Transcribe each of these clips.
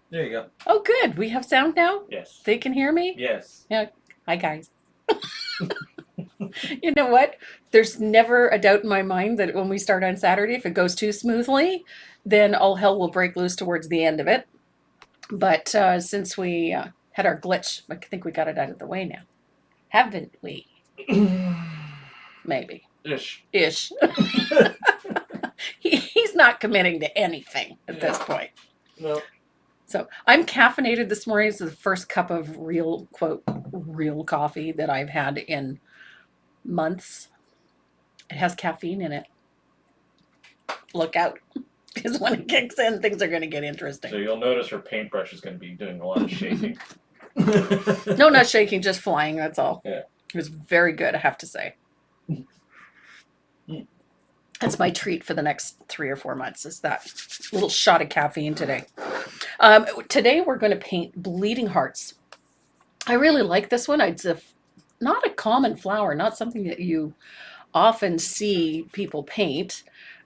There you go. Oh, good. We have sound now? Yes. They can hear me? Yes. Yeah. Hi, guys. You know what? There's never a doubt in my mind that when we start on Saturday, if it goes too smoothly, then all hell will break loose towards the end of it. But since we had our glitch, I think we got it out of the way now. Haven't we? Maybe. Ish. Ish. He's not committing to anything at this point. No. So I'm caffeinated this morning. This is the first cup of real, quote, real coffee that I've had in months. It has caffeine in it. Look out. Because when it kicks in, things are going to get interesting. So you'll notice her paintbrush is going to be doing a lot of shaking. No, not shaking, just flying, that's all. Yeah. It was very good, I have to say. That's my treat for the next 3 or 4 months, is that little shot of caffeine today. Today we're going to paint bleeding hearts. I really like this one. It's not a common flower, not something that you often see people paint.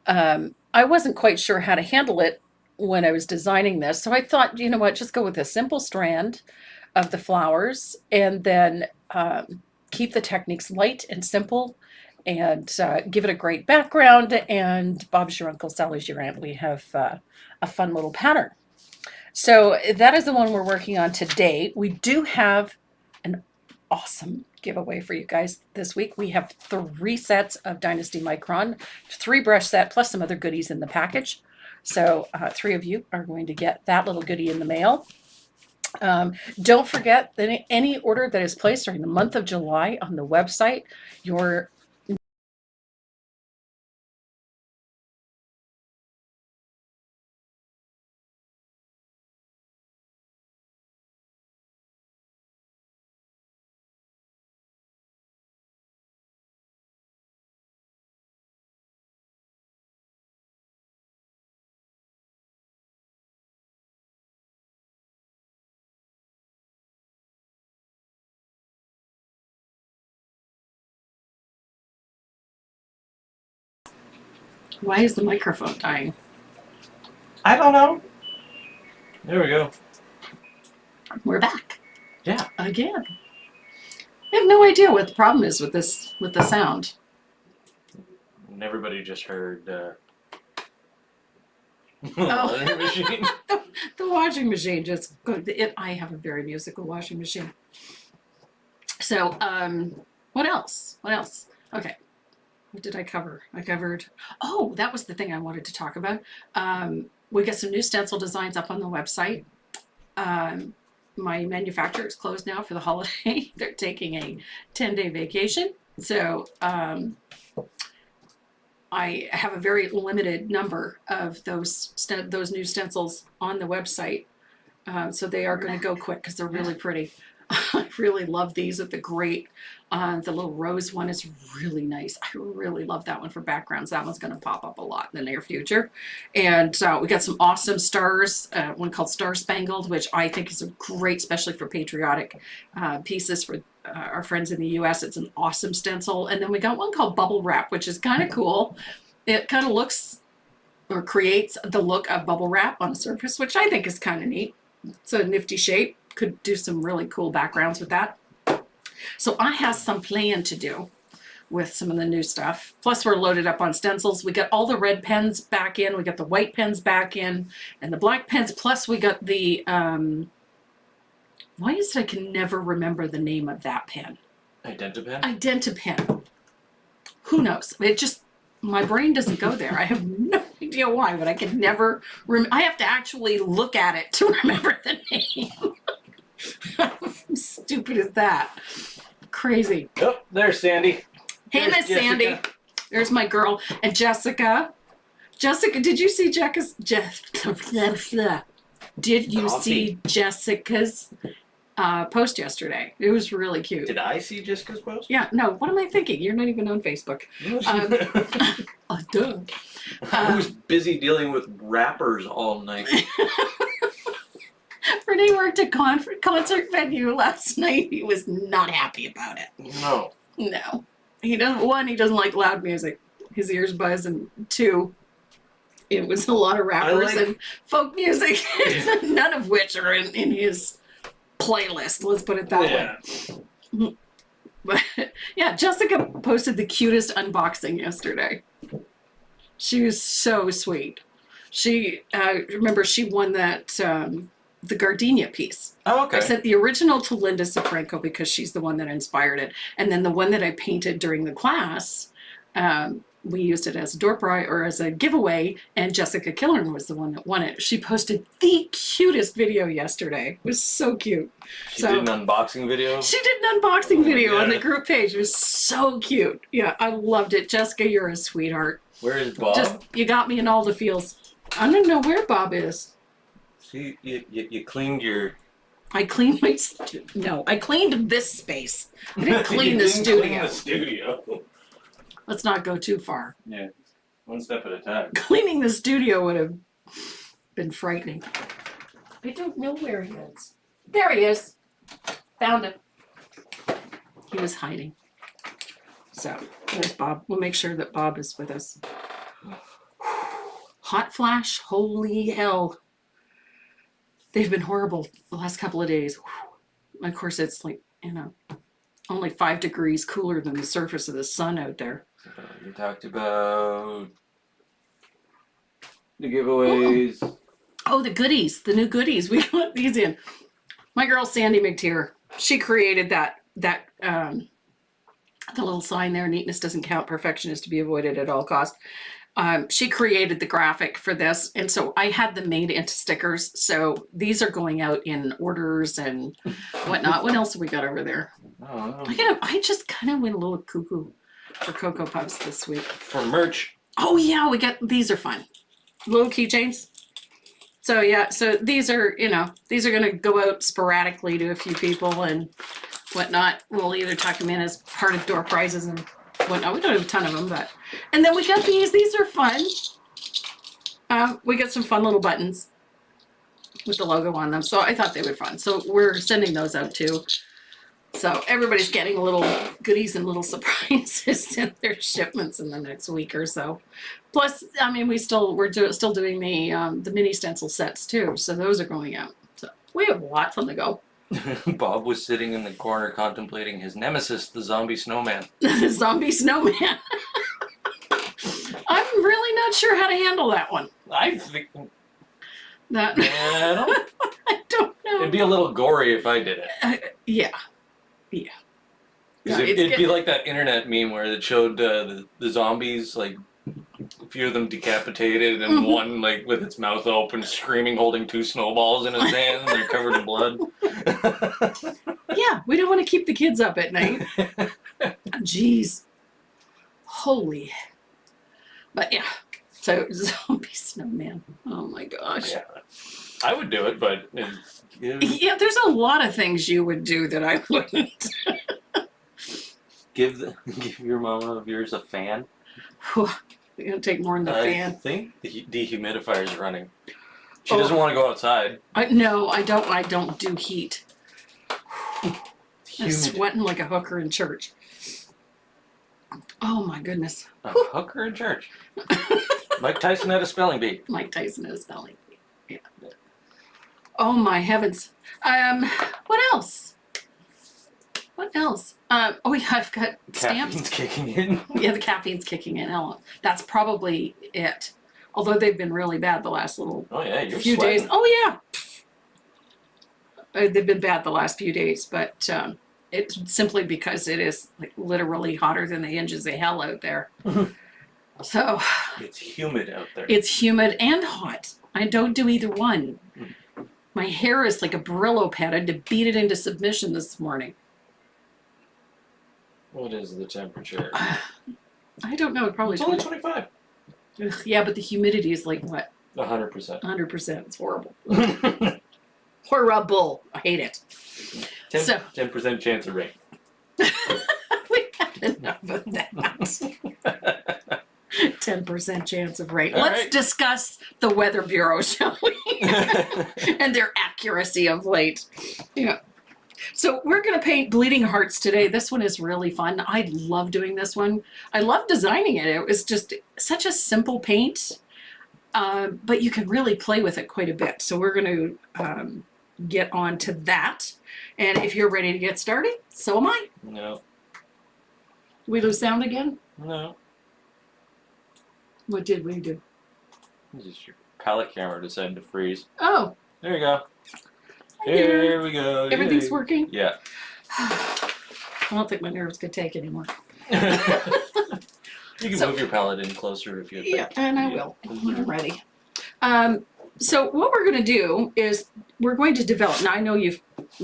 I wasn't quite sure how to handle it when I was designing this, so I thought, you know what, just go with a simple strand of the flowers and then keep the techniques light and simple and give it a great background. And Bob's your uncle, Sally's your aunt. We have a fun little pattern. So that is the one we're working on today. We do have an awesome giveaway for you guys this week. We have 3 sets of Dynasty Micron, 3 brush set, plus some other goodies in the package. So 3 of you are going to get that little goodie in the mail. Don't forget that any order that is placed during the month of July on the website, your why is the microphone dying? I don't know. There we go. We're back. Yeah. Again. I have no idea what the problem is with the sound. And everybody just heard Oh. machine. The washing machine just I have a very musical washing machine. So what else? Okay. What did I cover? Oh, that was the thing I wanted to talk about. We got some new stencil designs up on the website. My manufacturer is closed now for the holiday. They're taking a 10-day vacation. So I have a very limited number of those new stencils on the website. So they are going to go quick because they're really pretty. I really love these with the great, the little rose one is really nice. I really love that one for backgrounds. That one's going to pop up a lot in the near future. And we got some awesome stars, one called Star Spangled, which I think is a great, especially for patriotic pieces for our friends in the US. It's an awesome stencil. And then we got one called Bubble Wrap, which is kind of cool. It kind of looks or creates the look of bubble wrap on a surface, which I think is kind of neat. It's a nifty shape. Could do some really cool backgrounds with that. So I have some plan to do with some of the new stuff. Plus we're loaded up on stencils. We got all the red pens back in. We got the white pens back in and the black pens. Plus we got the, why is it I can never remember the name of that pen? Identi-pen? Identi-pen. Who knows? It just, my brain doesn't go there. I have no idea why, but I can never, I have to actually look at it to remember the name. How stupid is that? Crazy. Oh, there's Sandy. Hey, Miss Sandy. There's my girl. And Jessica. Jessica, did you see Did you see Jessica's post yesterday? It was really cute. Did I see Jessica's post? Yeah, no, what am I thinking? You're not even on Facebook. Duh. I was busy dealing with rappers all night. Renee worked at concert venue last night. He was not happy about it. No. No. He doesn't like loud music. His ears buzz, and 2, it was a lot of rappers like- and folk music, none of which are in his playlist. Let's put it that way. But yeah, Jessica posted the cutest unboxing yesterday. She was so sweet. She remember she won that the gardenia piece. Oh, okay. I sent the original to Linda Safranco because she's the one that inspired it, and then the one that I painted during the class, we used it as a door prize or as a giveaway, and Jessica Killern was the one that won it. She posted the cutest video yesterday. It was so cute. She did an unboxing video. She did an unboxing video on the Yeah. group page. It was so cute. Yeah, I loved it. Jessica, you're a sweetheart. Where is Bob? Just you got me in all the feels. I don't know where Bob is. See, you cleaned your... I cleaned my I cleaned this space. I didn't clean the You didn't studio. Clean the studio. Let's not go too far. Yeah, one step at a time. Cleaning the studio would have been frightening. I don't know where he is. There he is. Found him. He was hiding. So there's Bob. We'll make sure that Bob is with us. Hot flash, holy hell. They've been horrible the last couple of days. Of course, it's like, only 5 degrees cooler than the surface of the sun out there. You talked about the giveaways. Oh, the goodies, the new goodies. We got these in. My girl Sandy McTeer, she created the little sign there, neatness doesn't count, perfection is to be avoided at all costs. She created the graphic for this, and so I had them made into stickers. So these are going out in orders and whatnot. What else have we got over there? Oh, I just kind of went a little cuckoo for Cocoa Puffs this week. for merch. Oh yeah, we got these are fun. Little keychains. So yeah, so these are gonna go out sporadically to a few people and whatnot. We'll either tuck them in as part of door prizes and whatnot. We don't have a ton of them, but and then we got these. These are fun. We got some fun little buttons with the logo on them. So I thought they were fun. So we're sending those out too. So everybody's getting little goodies and little surprises in their shipments in the next week or so. Plus, I mean, we're still doing the mini stencil sets too. So those are going out. So we have lots on the go. Bob was sitting in the corner contemplating his nemesis, the zombie snowman. The zombie snowman. I'm really not sure how to handle that one. I think... That Yeah, I don't know. it'd be a little gory if I did it. Yeah. 'Cause No, it'd be like that internet meme where it showed the zombies, like, a few of them decapitated and one, like, with its mouth open, screaming, holding 2 snowballs in his hand, and they're covered in blood. Yeah, we don't want to keep the kids up at night. Jeez. Holy. But yeah. So zombie snowman. Oh my gosh. Yeah. I would do it, but... Yeah, there's a lot of things you would do that I wouldn't. Give your mama of yours a fan. It's gonna take more than the I fan. think the dehumidifier is running. She doesn't want to go outside. No, I don't do heat. I'm Humid. sweating like a hooker in church. Oh my goodness. A hooker in church. Mike Tyson had a spelling bee. Mike Tyson is spelling. Yeah. Oh my heavens. What else? What else? Oh yeah, I've got stamps. Caffeine's kicking in. Yeah, the caffeine's kicking in. That's probably it. Although they've been really bad the last Oh yeah, you're few sweating. days. Oh yeah. They've been bad the last few days, but it's simply because it is like literally hotter than the hinges of hell out there. So It's humid out there. it's humid and hot. I don't do either one. My hair is like a Brillo pad. I had to beat it into submission this morning. What is the temperature? I don't know. Probably It's only 20. 25. Ugh, yeah, but the humidity is like what? 100%. 100%. It's horrible. Horrible. I hate it. 10% chance of rain. We had enough of that. 10% chance of rain. All Let's right. discuss the Weather Bureau, shall we? And their accuracy of late. Yeah. So we're going to paint bleeding hearts today. This one is really fun. I love doing this one. I love designing it. It was just such a simple paint. but you can really play with it quite a bit. So we're going to get on to that. And if you're ready to get started, so am I. No. We lose sound again? No. What did we do? Just your palette camera decided to freeze. Oh. There you go. Hi there. Here we go. Everything's Yay. working? Yeah. I don't think my nerves could take anymore. You can move your palette in closer if you'd Yeah, like. and I will when I'm ready. So what we're going to do is we're going to develop. Now I know you're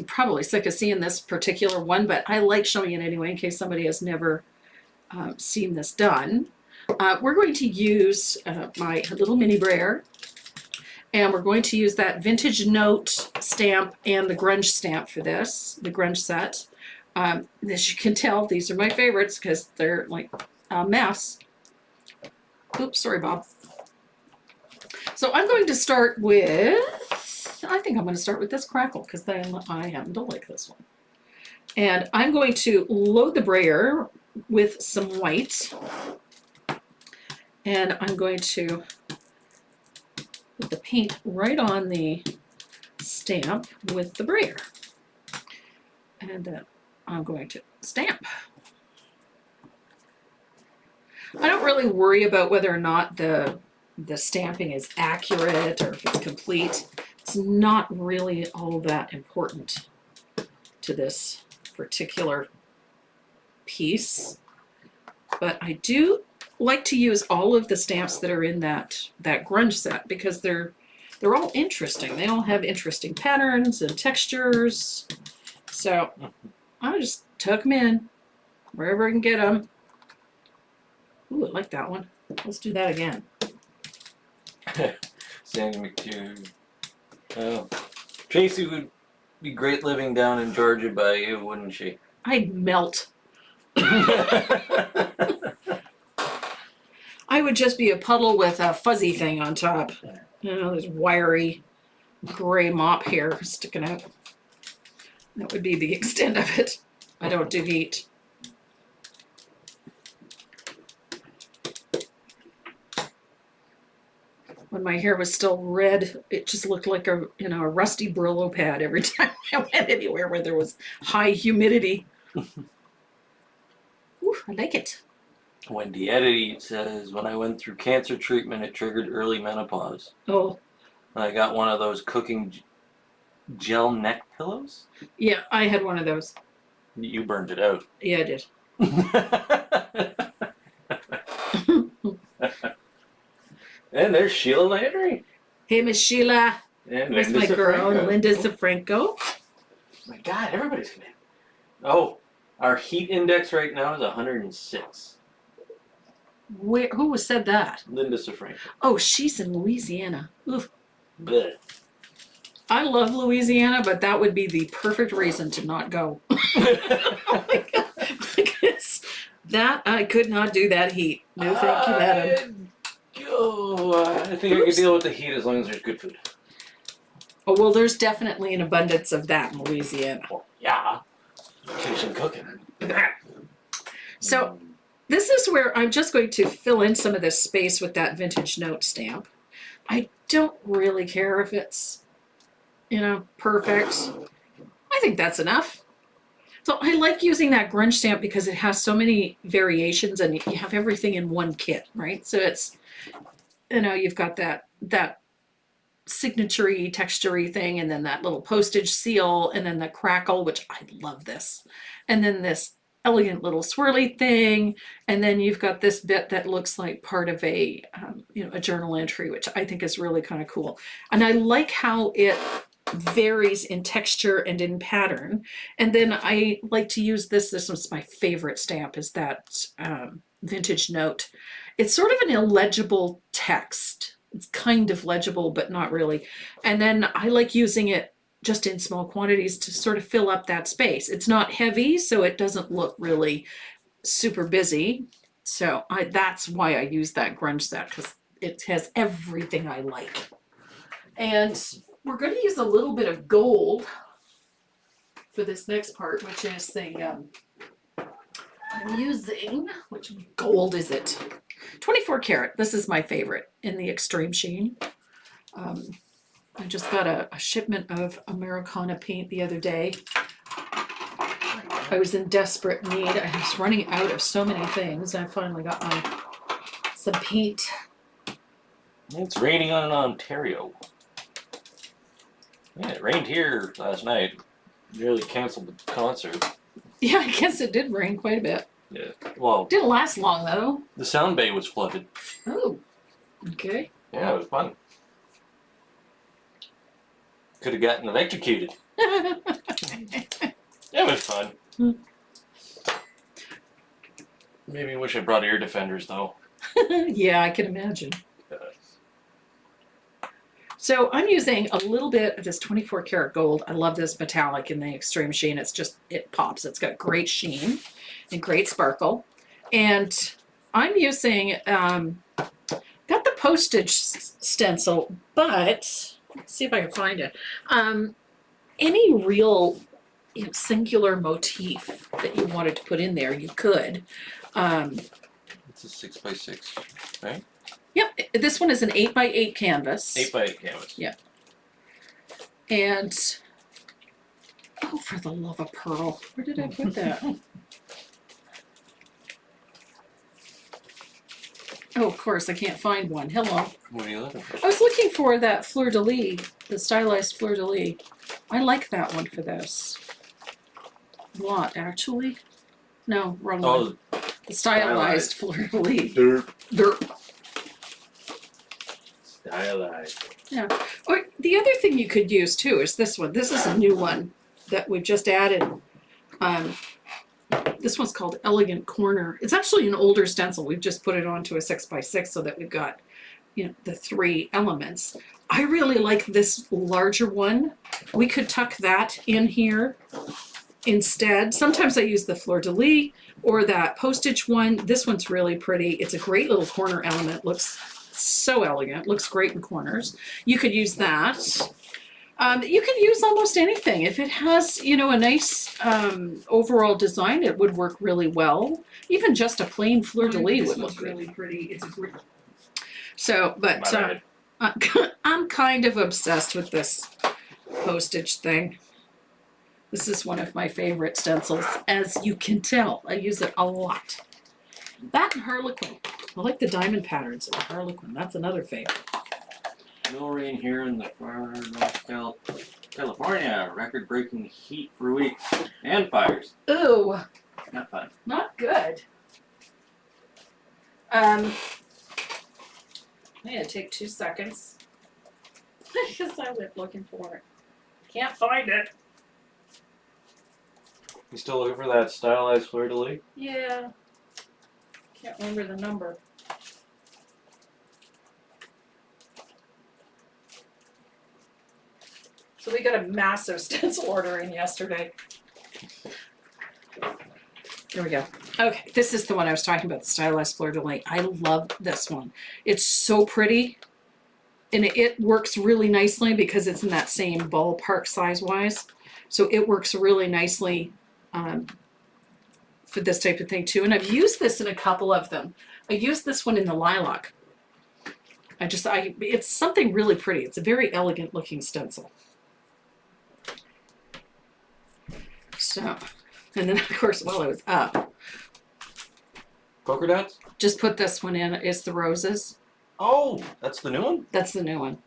probably sick of seeing this particular one, but I like showing it anyway in case somebody has never seen this done. We're going to use my little mini brayer, and we're going to use that vintage note stamp and the grunge stamp for this, the grunge set. As you can tell, these are my favorites because they're like a mess. Oops, sorry, Bob. So I'm going to start with, I think I'm going to start with this crackle because then I happen to like this one. And I'm going to load the brayer with some white. And I'm going to put the paint right on the stamp with the brayer. And then I'm going to stamp. I don't really worry about whether or not the stamping is accurate or if it's complete. It's not really all that important to this particular piece. But I do like to use all of the stamps that are in that grunge set because they're all interesting. They all have interesting patterns and textures. So I just tuck them in wherever I can get them. Ooh, I like that one. Let's do that again. Sandy McTeer. Oh. Tracy would be great living down in Georgia by you, wouldn't she? I'd melt. I would just be a puddle with a fuzzy thing on top. You know, this wiry gray mop hair sticking out. That would be the extent of it. I don't do heat. When my hair was still red, it just looked like a rusty Brillo pad every time I went anywhere where there was high humidity. Ooh, I like it. Wendy Eddy says, when I went through cancer treatment, it triggered early menopause. Oh. I got one of those cooking gel neck pillows. Yeah, I had one of those. You burned it out. Yeah, I did. And there's Sheila Landry. Hey, Miss Sheila. And That's Linda my girl, Safranco. Linda Safranco. My God, everybody's coming in. Oh, our heat index right now is 106. Who said that? Linda Safranco. Oh, she's in Louisiana. Oof. Blech. I love Louisiana, but that would be the perfect reason to not go. Oh my God. Because that, I could not do that heat. No, thank you, madam. I think I can deal with the heat as long as there's good food. Oh, well, there's definitely an abundance of that in Louisiana. Well, yeah. Kitchen cooking. So this is where I'm just going to fill in some of this space with that vintage note stamp. I don't really care if it's, perfect. I think that's enough. So I like using that grunge stamp because it has so many variations and you have everything in one kit, right? So it's, you've got that signature-y, texture-y thing, and then that little postage seal, and then the crackle, which I love this. And then this elegant little swirly thing, and then you've got this bit that looks like part of a journal entry, which I think is really kind of cool. And I like how it varies in texture and in pattern. And then I like to use this was my favorite stamp, is that vintage note. It's sort of an illegible text. It's kind of legible, but not really. And then I like using it just in small quantities to sort of fill up that space. It's not heavy, so it doesn't look really super busy. So that's why I use that grunge set, because it has everything I like. And we're going to use a little bit of gold for this next part, which is the I'm using, which gold is it? 24 karat. This is my favorite in the extreme sheen. I just got a shipment of Americana paint the other day. I was in desperate need. I was running out of so many things. I finally got some paint. It's raining on Ontario. Yeah, it rained here last night. Nearly canceled the concert. Yeah, I guess it did rain quite a bit. Yeah. Well, Didn't last long though. the sound bay was flooded. Oh, okay. Yeah, it was fun. Could have gotten electrocuted. It was fun. Maybe wish I brought ear defenders though. Yeah, I can imagine. So I'm using a little bit of this 24 karat gold. I love this metallic in the extreme sheen. It's just, it pops. It's got great sheen and great sparkle. And I'm using, got the postage stencil, but let's see if I can find it. Any real singular motif that you wanted to put in there, you could. It's a 6x6, right? Yep, this one is an 8x8 canvas. 8x8 canvas. Yeah. And, oh, for the love of Pearl, where did I put that? Oh, of course, I can't find one. Hello. What are you looking for? I was looking for that fleur-de-lis, the stylized fleur-de-lis. I like that one for this. A lot, actually. No, wrong one. The stylized fleur-de-lis. Derp. Stylized. Yeah. Or the other thing you could use too is this one. This is a new one that we just added. This one's called Elegant Corner. It's actually an older stencil. We've just put it onto a 6x6 so that we've got, the 3 elements. I really like this larger one. We could tuck that in here instead. Sometimes I use the fleur-de-lis or that postage one. This one's really pretty. It's a great little corner element. Looks so elegant. Looks great in corners. You could use that. You can use almost anything. If it has, a nice overall design, it would work really well. Even just a plain fleur-de-lis would look really pretty. It's a great. So, but I'm kind of obsessed with this postage thing. This is one of my favorite stencils, as you can tell. I use it a lot. That and Harlequin. I like the diamond patterns of the Harlequin. That's another favorite. No rain here in the far North California. Record-breaking heat for weeks and fires. Ooh, Not fun. not good. I'm gonna take 2 seconds because I went looking for it. Can't find it. You still looking for that stylized fleur-de-lis? Yeah. Can't remember the number. So we got a massive stencil order in yesterday. There we go. Okay, this is the one I was talking about, the stylized fleur-de-lis. I love this one. It's so pretty. And it works really nicely because it's in that same ballpark size-wise. So it works really nicely for this type of thing too. And I've used this in a couple of them. I used this one in the lilac. It's something really pretty. It's a very elegant looking stencil. So, and then of course while I was up, Polka dots? just put this one in. It's the roses. Oh, that's the new one? That's the new one.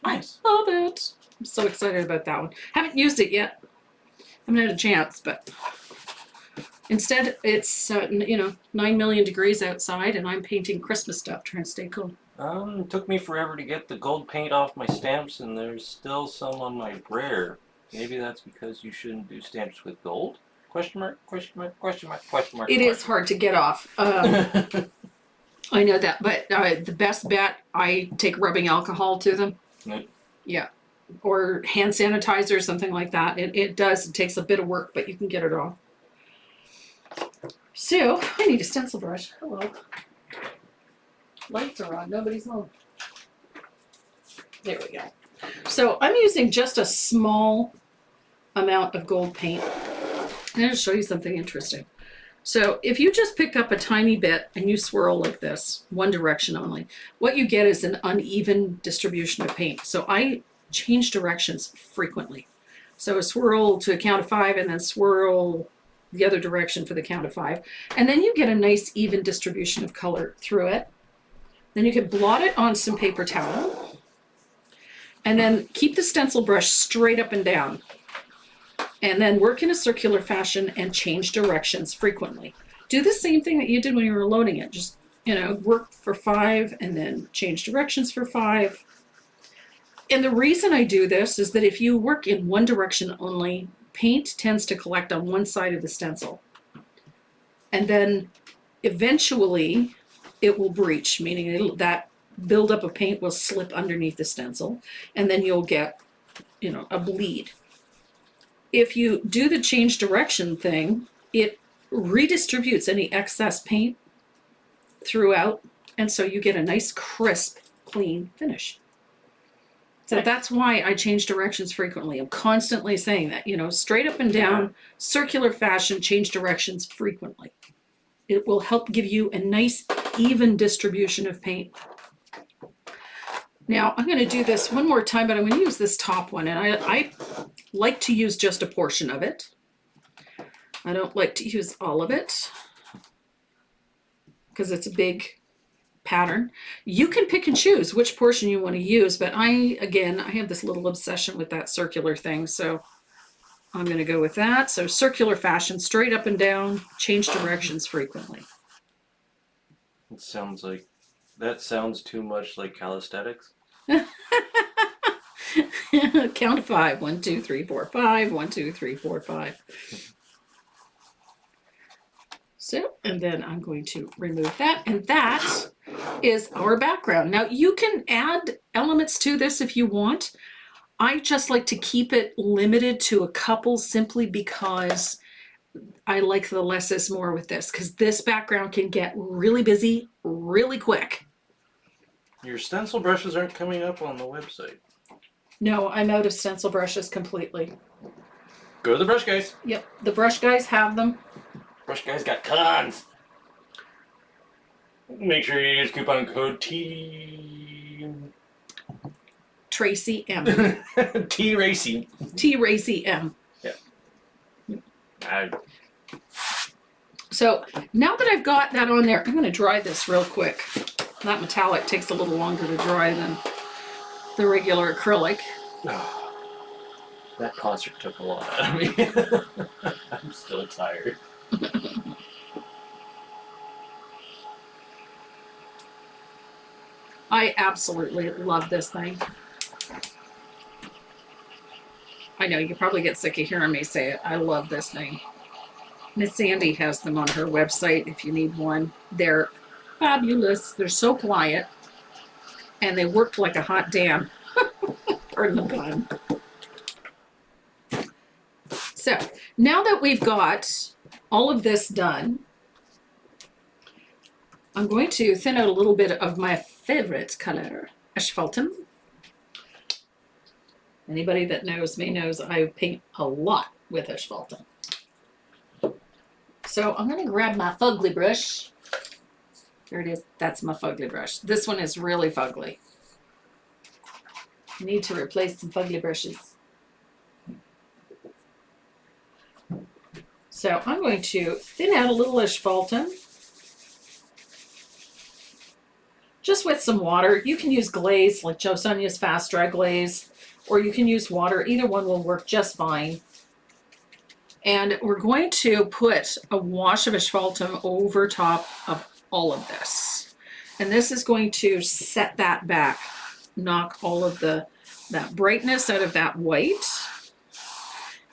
Nice. I love it. I'm so excited about that one. Haven't used it yet. Haven't had a chance, but instead it's 9 million degrees outside and I'm painting Christmas stuff, trying to stay cool. It took me forever to get the gold paint off my stamps, and there's still some on my brayer. Maybe that's because you shouldn't do stamps with gold? Question mark, question mark, question mark, question mark. It is hard to get off. I know that, but the best bet, I take rubbing alcohol to them. Right. Yeah. Or hand sanitizer or something like that. It takes a bit of work, but you can get it off. So, I need a stencil brush. Hello. Lights are on. Nobody's home. There we go. So, I'm using just a small amount of gold paint. I'm going to show you something interesting. So if you just pick up a tiny bit and you swirl like this, one direction only, what you get is an uneven distribution of paint. So I change directions frequently. So a swirl to a count of 5 and then swirl the other direction for the count of 5. And then you get a nice even distribution of color through it. Then you can blot it on some paper towel. And then keep the stencil brush straight up and down. And then work in a circular fashion and change directions frequently. Do the same thing that you did when you were loading it. Just, work for 5 and then change directions for 5. And the reason I do this is that if you work in one direction only, paint tends to collect on one side of the stencil. And then eventually it will breach, meaning that buildup of paint will slip underneath the stencil. And then you'll get, a bleed. If you do the change direction thing, it redistributes any excess paint throughout, and so you get a nice, crisp, clean finish. So that's why I change directions frequently. I'm constantly saying that, straight up and down, circular fashion, change directions frequently. It will help give you a nice, even distribution of paint. Now, I'm going to do this one more time, but I'm going to use this top one, and I like to use just a portion of it. I don't like to use all of it because it's a big pattern. You can pick and choose which portion you want to use, but I have this little obsession with that circular thing, so I'm going to go with that. So circular fashion, straight up and down, change directions frequently. It sounds like, that sounds too much like calisthenics. Count of 5. 1, 2, 3, 4, 5. 1, 2, 3, 4, 5. So, and then I'm going to remove that, and that is our background. Now you can add elements to this if you want. I just like to keep it limited to a couple simply because I like the less is more with this, because this background can get really busy really quick. Your stencil brushes aren't coming up on the website. No, I'm out of stencil brushes completely. Go to the brush guys. Yep, the brush guys have them. Brush guys got tons. Make sure you use coupon code Tracy M. Tracy. Tracy M. Yeah. So now that I've got that on there, I'm going to dry this real quick. That metallic takes a little longer to dry than the regular acrylic. That concert took a lot out of me. I'm still tired. I absolutely love this thing. I know you probably get sick of hearing me say it. I love this thing. Miss Sandy has them on her website if you need one. They're fabulous. They're so quiet. And they worked like a hot damn. Pardon the pun. So, now that we've got all of this done, I'm going to thin out a little bit of my favorite color, asphaltum. Anybody that knows me knows I paint a lot with asphaltum. So I'm going to grab my fugly brush. There it is. That's my fugly brush. This one is really fugly. I need to replace some fugly brushes. So I'm going to thin out a little asphaltum. Just with some water. You can use glaze like Joe Sonia's Fast Dry Glaze, or you can use water. Either one will work just fine. And we're going to put a wash of asphaltum over top of all of this. And this is going to set that back, knock all of that brightness out of that white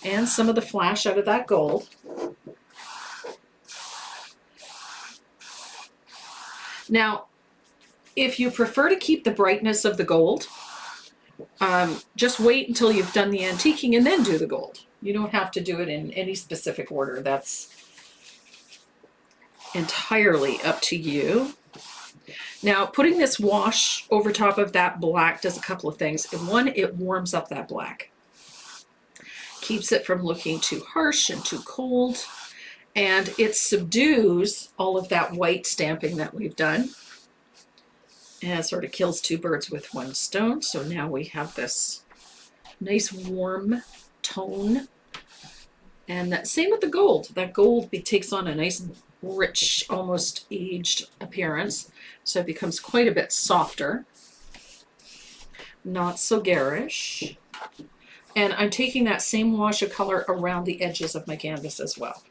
and some of the flash out of that gold. Now, if you prefer to keep the brightness of the gold, just wait until you've done the antiquing and then do the gold. You don't have to do it in any specific order. That's entirely up to you. Now, putting this wash over top of that black does a couple of things. One, it warms up that black. Keeps it from looking too harsh and too cold. and it subdues all of that white stamping that we've done. And it sort of kills two birds with one stone. So now we have this nice warm tone. And that same with the gold. That gold takes on a nice rich, almost aged appearance. So it becomes quite a bit softer. Not so garish. And I'm taking that same wash of color around the edges of my canvas as well.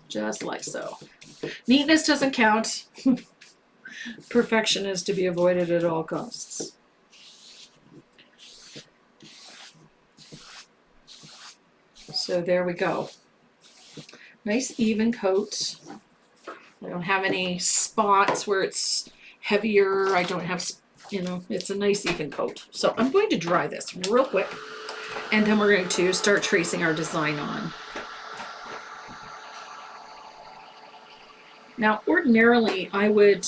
Just like so. Neatness doesn't count. Perfection is to be avoided at all costs. So there we go. Nice even coat. I don't have any spots where it's heavier. I don't have, you know, it's a nice even coat. So I'm going to dry this real quick, and then we're going to start tracing our design on. Now, ordinarily, I would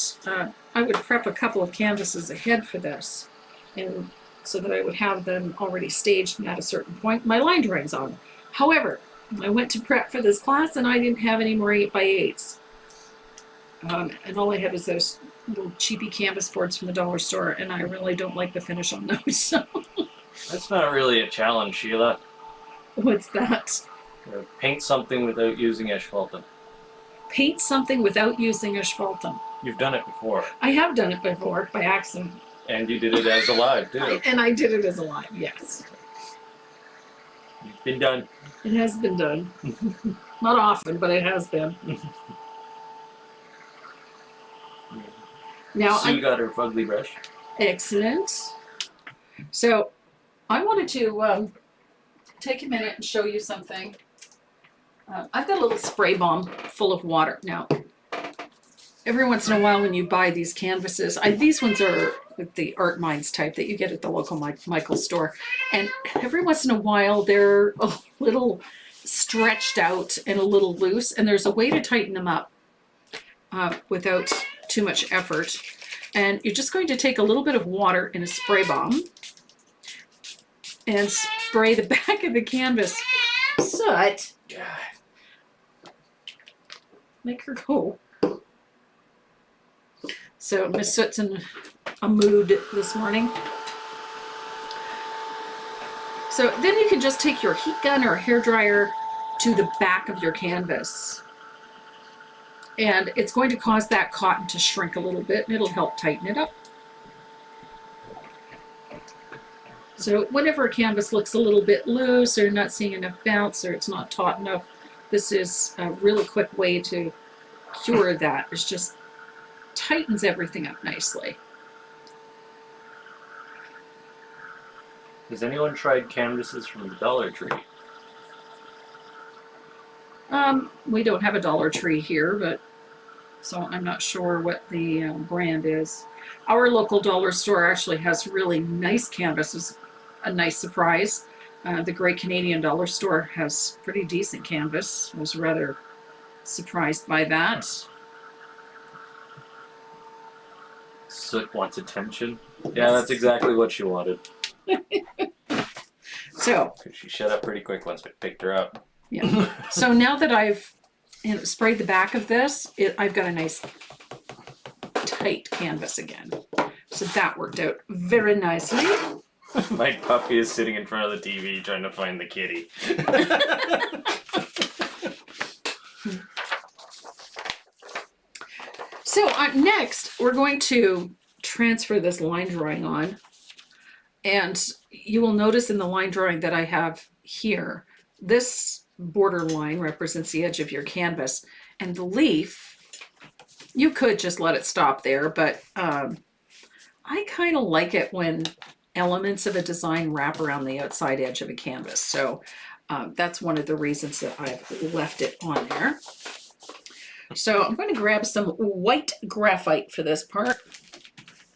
prep a couple of canvases ahead for this, and so that I would have them already staged, and at a certain point, my line drawings on. However, I went to prep for this class, and I didn't have any more 8x8s. And all I had was those little cheapy canvas boards from the dollar store, and I really don't like the finish on those. So. That's not really a challenge, Sheila. What's that? Paint something without using asphaltum. Paint something without using asphaltum. You've done it before. I have done it before, by accident. And you did it as alive, too. And I did it as alive, yes. It's been done. It has been done. Not often, but it has been. Now, Sue got her fugly brush. Excellent. So, I wanted to take a minute and show you something. I've got a little spray bomb full of water. Now, every once in a while when you buy these canvases, these ones are the Art Minds type that you get at the local Michael's store. And every once in a while, they're a little stretched out and a little loose. And there's a way to tighten them up without too much effort. And you're just going to take a little bit of water in a spray bomb and spray the back of the canvas. Soot. Make her go. So Miss Soot's in a mood this morning. So then you can just take your heat gun or hair dryer to the back of your canvas. And it's going to cause that cotton to shrink a little bit, and it'll help tighten it up. So whenever a canvas looks a little bit loose, or you're not seeing enough bounce, or it's not taut enough, this is a really quick way to cure that. It just tightens everything up nicely. Has anyone tried canvases from the Dollar Tree? We don't have a Dollar Tree here, but so I'm not sure what the brand is. Our local dollar store actually has really nice canvases, a nice surprise. The Great Canadian Dollar Store has pretty decent canvas. I was rather surprised by that. Soot wants attention. Yeah, that's exactly what she wanted. So She shut up pretty quick once we picked her up. yeah. So now that I've sprayed the back of this, I've got a nice tight canvas again. So that worked out very nicely. My puppy is sitting in front of the TV trying to find the kitty. So next, we're going to transfer this line drawing on. And you will notice in the line drawing that I have here, this border line represents the edge of your canvas. And the leaf, you could just let it stop there, but I kind of like it when elements of a design wrap around the outside edge of a canvas. So that's one of the reasons that I've left it on there. So I'm going to grab some white graphite for this part,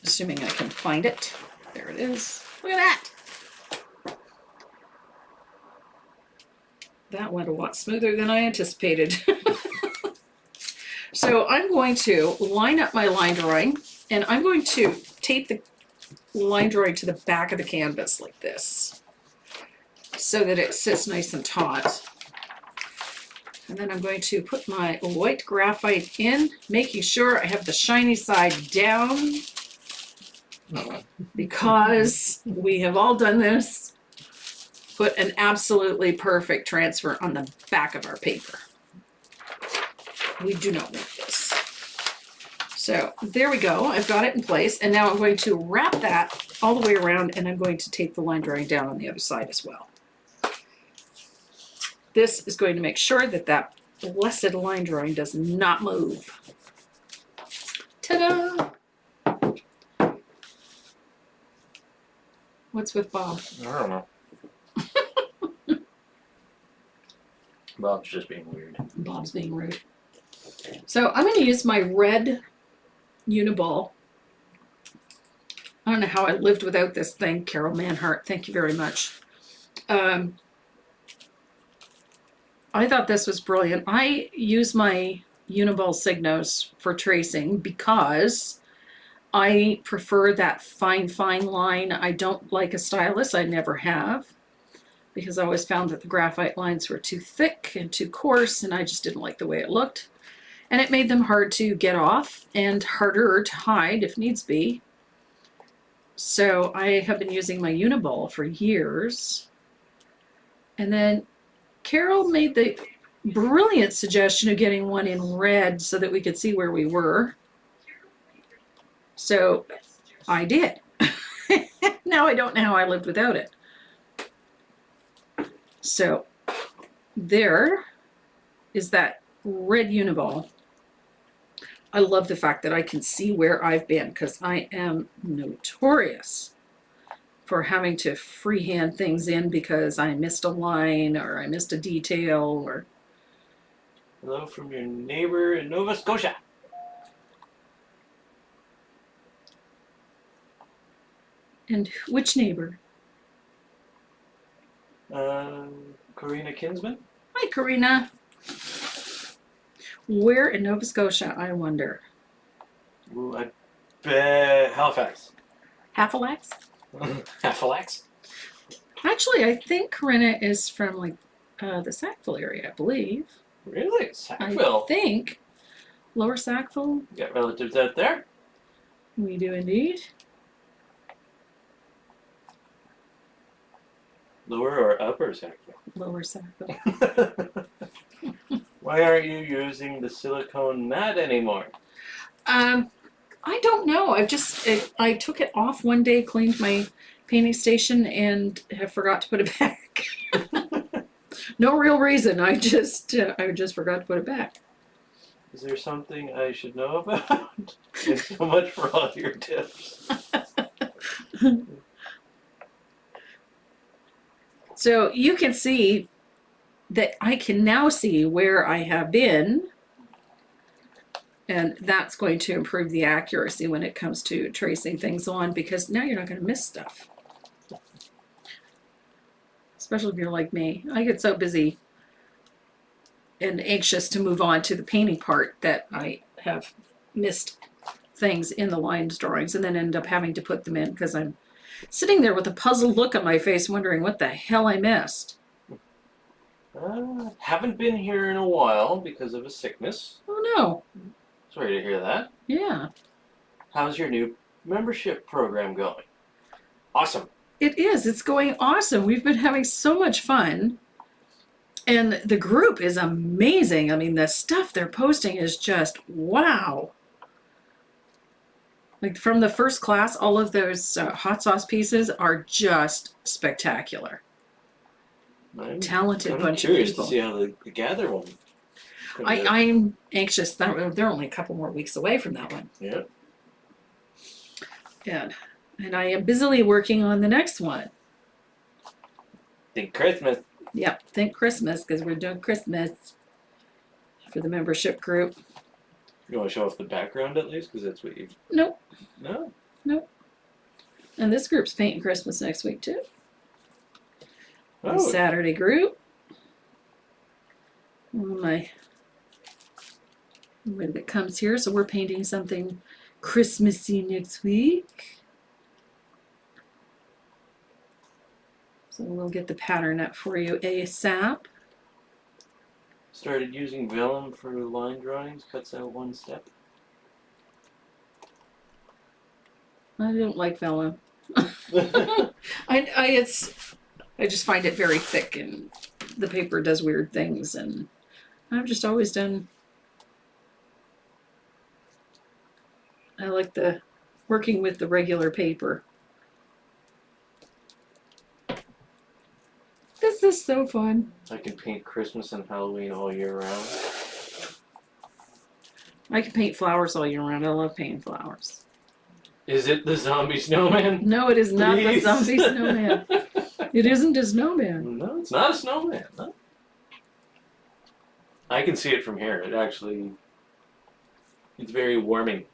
assuming I can find it. There it is. Look at that. That went a lot smoother than I anticipated. So I'm going to line up my line drawing, and I'm going to tape the line drawing to the back of the canvas like this, so that it sits nice and taut. And then I'm going to put my white graphite in, making sure I have the shiny side down, because we have all done this. Put an absolutely perfect transfer on the back of our paper. We do not want this. So there we go. I've got it in place. And now I'm going to wrap that all the way around, and I'm going to tape the line drawing down on the other side as well. This is going to make sure that that blessed line drawing does not move. Ta-da! What's with Bob? I don't know. Bob's just being weird. Bob's being rude. So I'm going to use my red Uniball. I don't know how I lived without this thing, Carol Manhart. Thank you very much. I thought this was brilliant. I use my Uniball Signos for tracing because I prefer that fine line. I don't like a stylus. I never have, because I always found that the graphite lines were too thick and too coarse, and I just didn't like the way it looked. And it made them hard to get off and harder to hide if needs be. So I have been using my Uniball for years. And then Carol made the brilliant suggestion of getting one in red so that we could see where we were. So I did. Now I don't know how I lived without it. So there is that red Uniball. I love the fact that I can see where I've been, because I am notorious for having to freehand things in because I missed a line or I missed a detail. Or Hello from your neighbor in Nova Scotia. And which neighbor? Karina Kinsman? Hi, Karina. Where in Nova Scotia, I wonder? Ooh, I bet Halifax. Halifax? Halifax? Actually, I think Karina is from like the Sackville area, I believe. Really? I Sackville? think. Lower Sackville? You got relatives out there? We do indeed. Lower or upper Sackville? Lower Sackville. Why aren't you using the silicone mat anymore? I don't know. I took it off one day, cleaned my painting station, and have forgot to put it back. No real reason. I just forgot to put it back. Is there something I should know about? Thanks so much for all your tips. So you can see that I can now see where I have been, and that's going to improve the accuracy when it comes to tracing things on, because now you're not going to miss stuff. Especially if you're like me. I get so busy and anxious to move on to the painting part that I have missed things in the lines drawings and then end up having to put them in because I'm sitting there with a puzzled look on my face wondering what the hell I missed. Haven't been here in a while because of a sickness. Oh no. Sorry to hear that. Yeah. How's your new membership program going? Awesome. It is. It's going awesome. We've been having so much fun. And the group is amazing. I mean, the stuff they're posting is just wow. Like from the first class, all of those hot sauce pieces are just spectacular. Talented bunch of people. I'm curious people. to see how the Gather one. I'm anxious. They're only a couple more weeks away from that one. Yeah. And I am busily working on the next one. Think Christmas. Yep, think Christmas, because we're doing Christmas for the membership group. You want to show off the background at least, because that's what you. Nope. No. Nope. And this group's painting Christmas next week too. Oh. The Saturday group. My everybody that comes here, so we're painting something Christmassy next week. So we'll get the pattern up for you ASAP. started using vellum for line drawings. Cuts out one step. I don't like vellum. I just find it very thick and the paper does weird things, and I've just always done. I like the working with the regular paper. This is so fun. I can paint Christmas and Halloween all year round. I can paint flowers all year round. I love painting flowers. Is it the zombie snowman? No, it is not the Please? zombie snowman. It isn't a snowman. No, it's not a snowman. No. I can see it from here. It actually, it's very warming.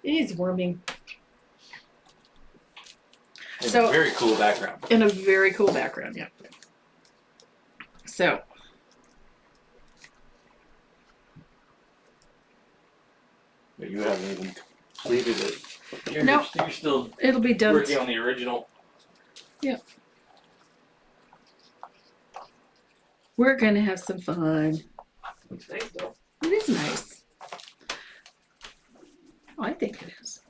It is warming. And So- a very cool background. In a very cool background, yeah. So, But you haven't even completed it. No. You're still it'll be done. working on the original. We're going to have some fun. Thanks, though. It is nice. I think it is.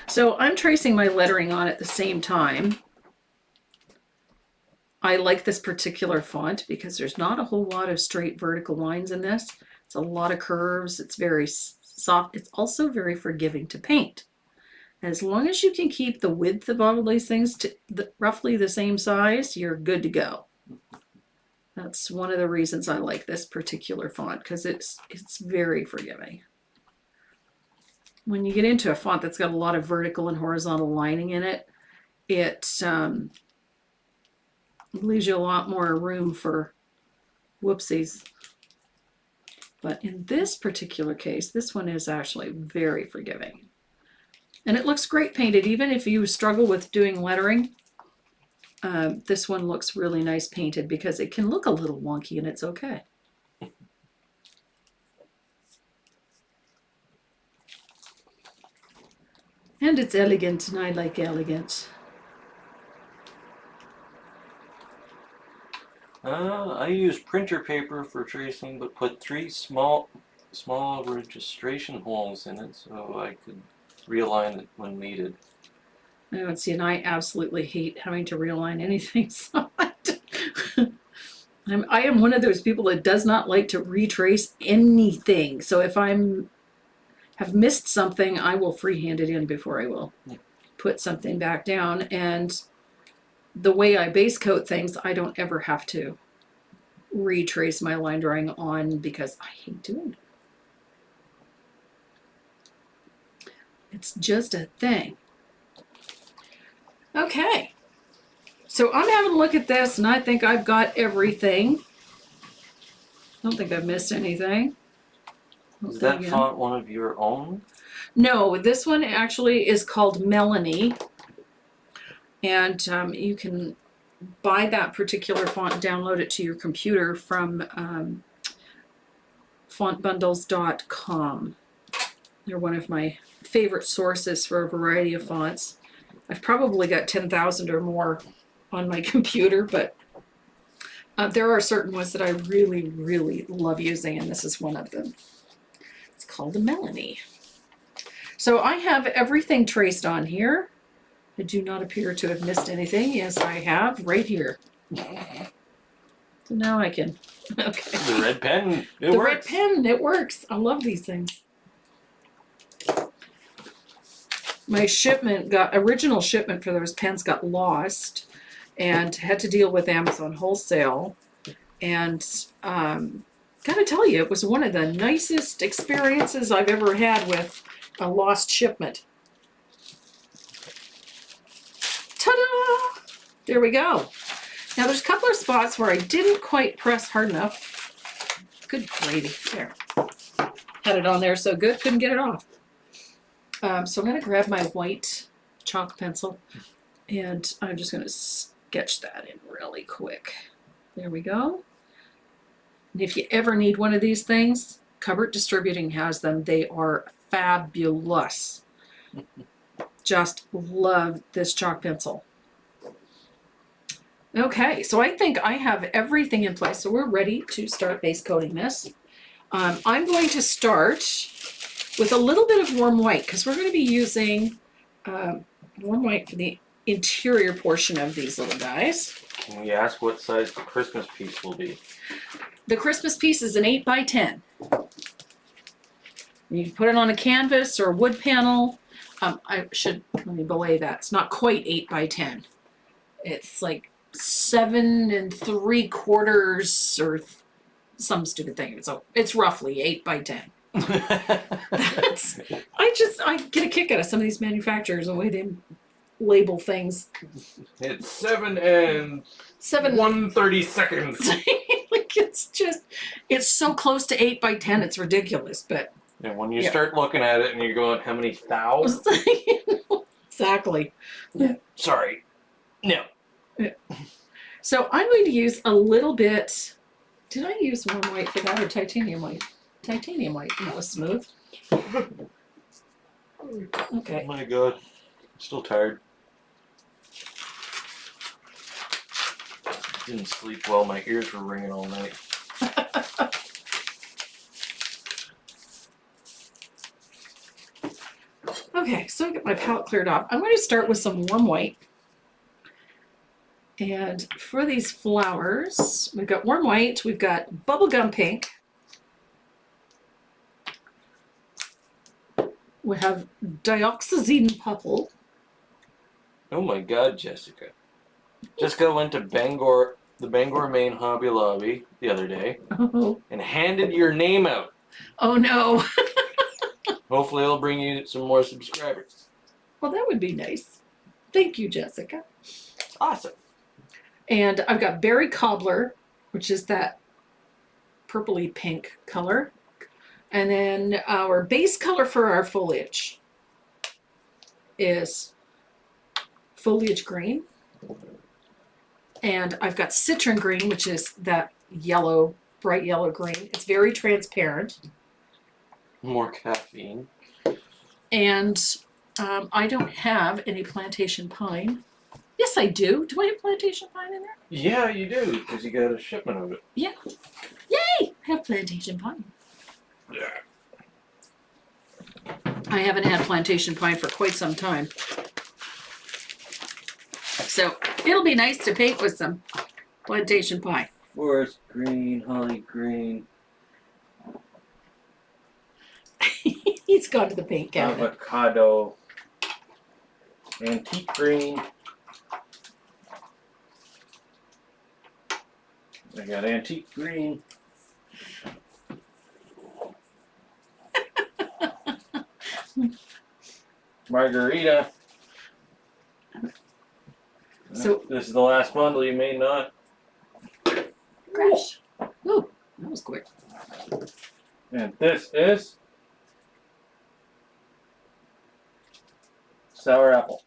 So I'm tracing my lettering on at the same time. I like this particular font because there's not a whole lot of straight vertical lines in this. It's a lot of curves. It's very soft. It's also very forgiving to paint. As long as you can keep the width of all of these things to roughly the same size, you're good to go. That's one of the reasons I like this particular font, because it's very forgiving. When you get into a font that's got a lot of vertical and horizontal lining in it, it leaves you a lot more room for whoopsies. But in this particular case, this one is actually very forgiving. And it looks great painted, even if you struggle with doing lettering. This one looks really nice painted because it can look a little wonky and it's okay. And it's elegant, and I like elegant. I use printer paper for tracing, but put 3 small registration holes in it so I could realign it when needed. I don't see, and I absolutely hate having to realign anything. So I am one of those people that does not like to retrace anything. So if have missed something, I will freehand it in before I will put something back down. And the way I base coat things, I don't ever have to retrace my line drawing on because I hate doing it. It's just a thing. Okay, so I'm having a look at this and I think I've got everything. I don't think I've missed anything. Is that font one of your own? No, this one actually is called Melanie. And you can buy that particular font, download it to your computer from fontbundles.com. They're one of my favorite sources for a variety of fonts. I've probably got 10,000 or more on my computer, but there are certain ones that I really, really love using, and this is one of them. It's called a Melanie. So I have everything traced on here. I do not appear to have missed anything. Yes, I have, right here. So now I can, okay. The red pen, it The works. red pen, it works. I love these things. My original shipment for those pens got lost and had to deal with Amazon wholesale. And gotta tell you, it was one of the nicest experiences I've ever had with a lost shipment. Ta-da! There we go. Now there's a couple of spots where I didn't quite press hard enough. Good gravy. There. Had it on there so good, couldn't get it off. So I'm going to grab my white chalk pencil and I'm just going to sketch that in really quick. There we go. And if you ever need one of these things, Cupboard Distributing has them. They are fabulous. Just love this chalk pencil. Okay, so I think I have everything in place. So we're ready to start base coating this. I'm going to start with a little bit of warm white because we're going to be using warm white for the interior portion of these little guys. Can we ask what size the Christmas piece will be? The Christmas piece is an 8x10. You can put it on a canvas or a wood panel. Let me belay that. It's not quite 8x10. It's like 7 3/4 or some stupid thing. So it's roughly 8x10. I get a kick out of some of these manufacturers and the way they label things. It's 7 and 1/32. Like it's so close to 8x10. It's ridiculous, but And when you start looking at it and you're going, how many thou? exactly. Sorry. No. So I'm going to use a little bit. Did I use warm white for that or titanium white? Titanium white. That was smooth. Okay. Oh my god. I'm still tired. Didn't sleep well. My ears were ringing all night. Okay, so I get my palette cleared off. I'm going to start with some warm white. And for these flowers, we've got warm white, we've got bubblegum pink. We have dioxazine purple. Oh my god, Jessica. Jessica went to the Bangor main Hobby Lobby the other day Oh, and handed your name out. oh no. Hopefully it'll bring you some more subscribers. Well, that would be nice. Thank you, Jessica. Awesome. And I've got berry cobbler, which is that purpley pink color. And then our base color for our foliage is foliage green. And I've got citron green, which is that yellow, bright yellow green. It's very transparent. More caffeine. And I don't have any plantation pine. Yes, I do. Do I have plantation pine in there? Yeah, you do, because you got a shipment of it. Yeah. Yay! I have plantation pine. Yeah. I haven't had plantation pine for quite some time. So it'll be nice to paint with some plantation pine. Forest green, holly green, He's gone to the paint cabinet. avocado, antique green. I got antique green. Margarita. So- this is the last bundle, you may not. Crash. Ooh, that was quick. And this is sour apple.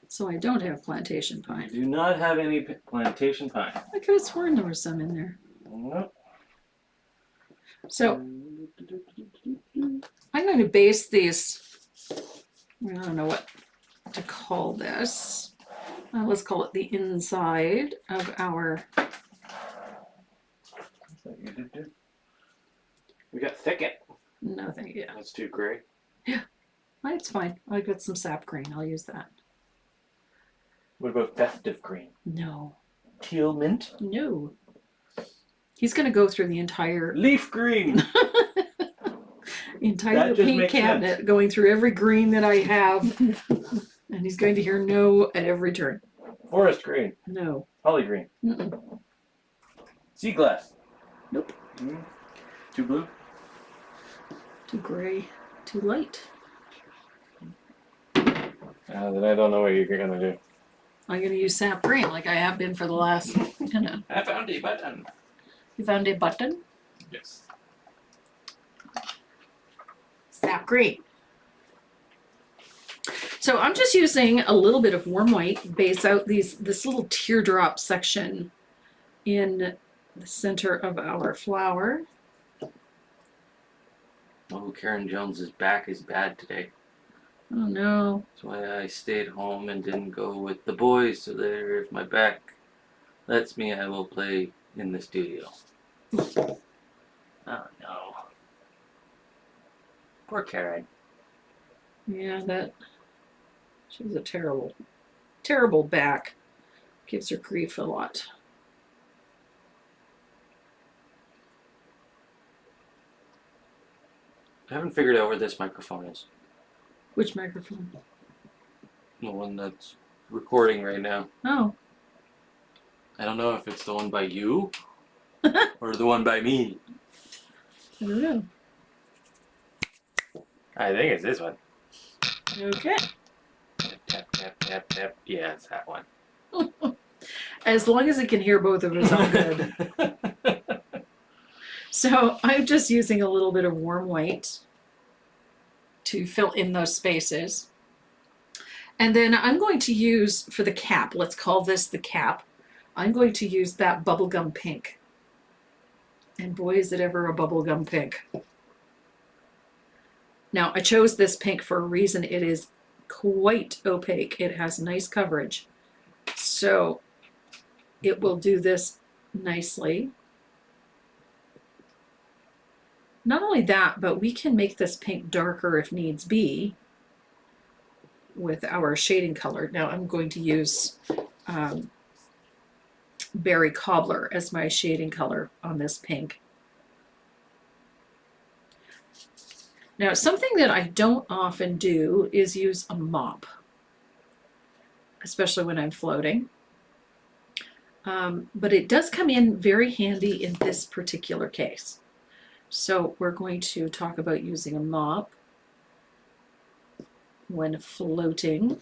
So I don't have plantation I pine. do not have any plantation pine. I could have sworn there was some in there. Nope. So I'm going to base these, I don't know what to call this. Let's call it the inside of our, We got thicket. no thank you. That's too gray. It's fine. I got some sap green. I'll use that. What about festive green? No. Teal mint. No. He's going to go through the entire Leaf green. That just paint makes cabinet, sense. going through every green that I have. And he's going to hear no at every turn. Forest green. No. Holly green. Mm-mm. Sea glass. Nope. Too blue. Too gray. Too light. Then I don't know what you're gonna do. I'm going to use sap green like I have been for the last, I found a button. You found a button? Yes. Sap green. So I'm just using a little bit of warm white, base out this little teardrop section in the center of our flower. Oh, Karen Jones's back is bad today. Oh no. That's why I stayed home and didn't go with the boys. So there's my back lets me, I will play in the studio. Oh no. Poor Karen. Yeah, she has a terrible back. Gives her grief a lot. I haven't figured out where this microphone is. Which microphone? The one that's recording right now. Oh. I don't know if it's the one by you or the one by me. I don't know. I think it's this one. Okay. Tap, tap, tap, tap. Yeah, it's that one. As long as it can hear both of us, I'm good. So I'm just using a little bit of warm white to fill in those spaces. And then I'm going to use, for the cap, let's call this the cap, I'm going to use that bubblegum pink. And boy, is it ever a bubblegum pink. Now, I chose this pink for a reason. It is quite opaque. It has nice coverage. So it will do this nicely. Not only that, but we can make this pink darker if needs be with our shading color. Now I'm going to use Berry Cobbler as my shading color on this pink. Now, something that I don't often do is use a mop, especially when I'm floating. But it does come in very handy in this particular case. So we're going to talk about using a mop when floating.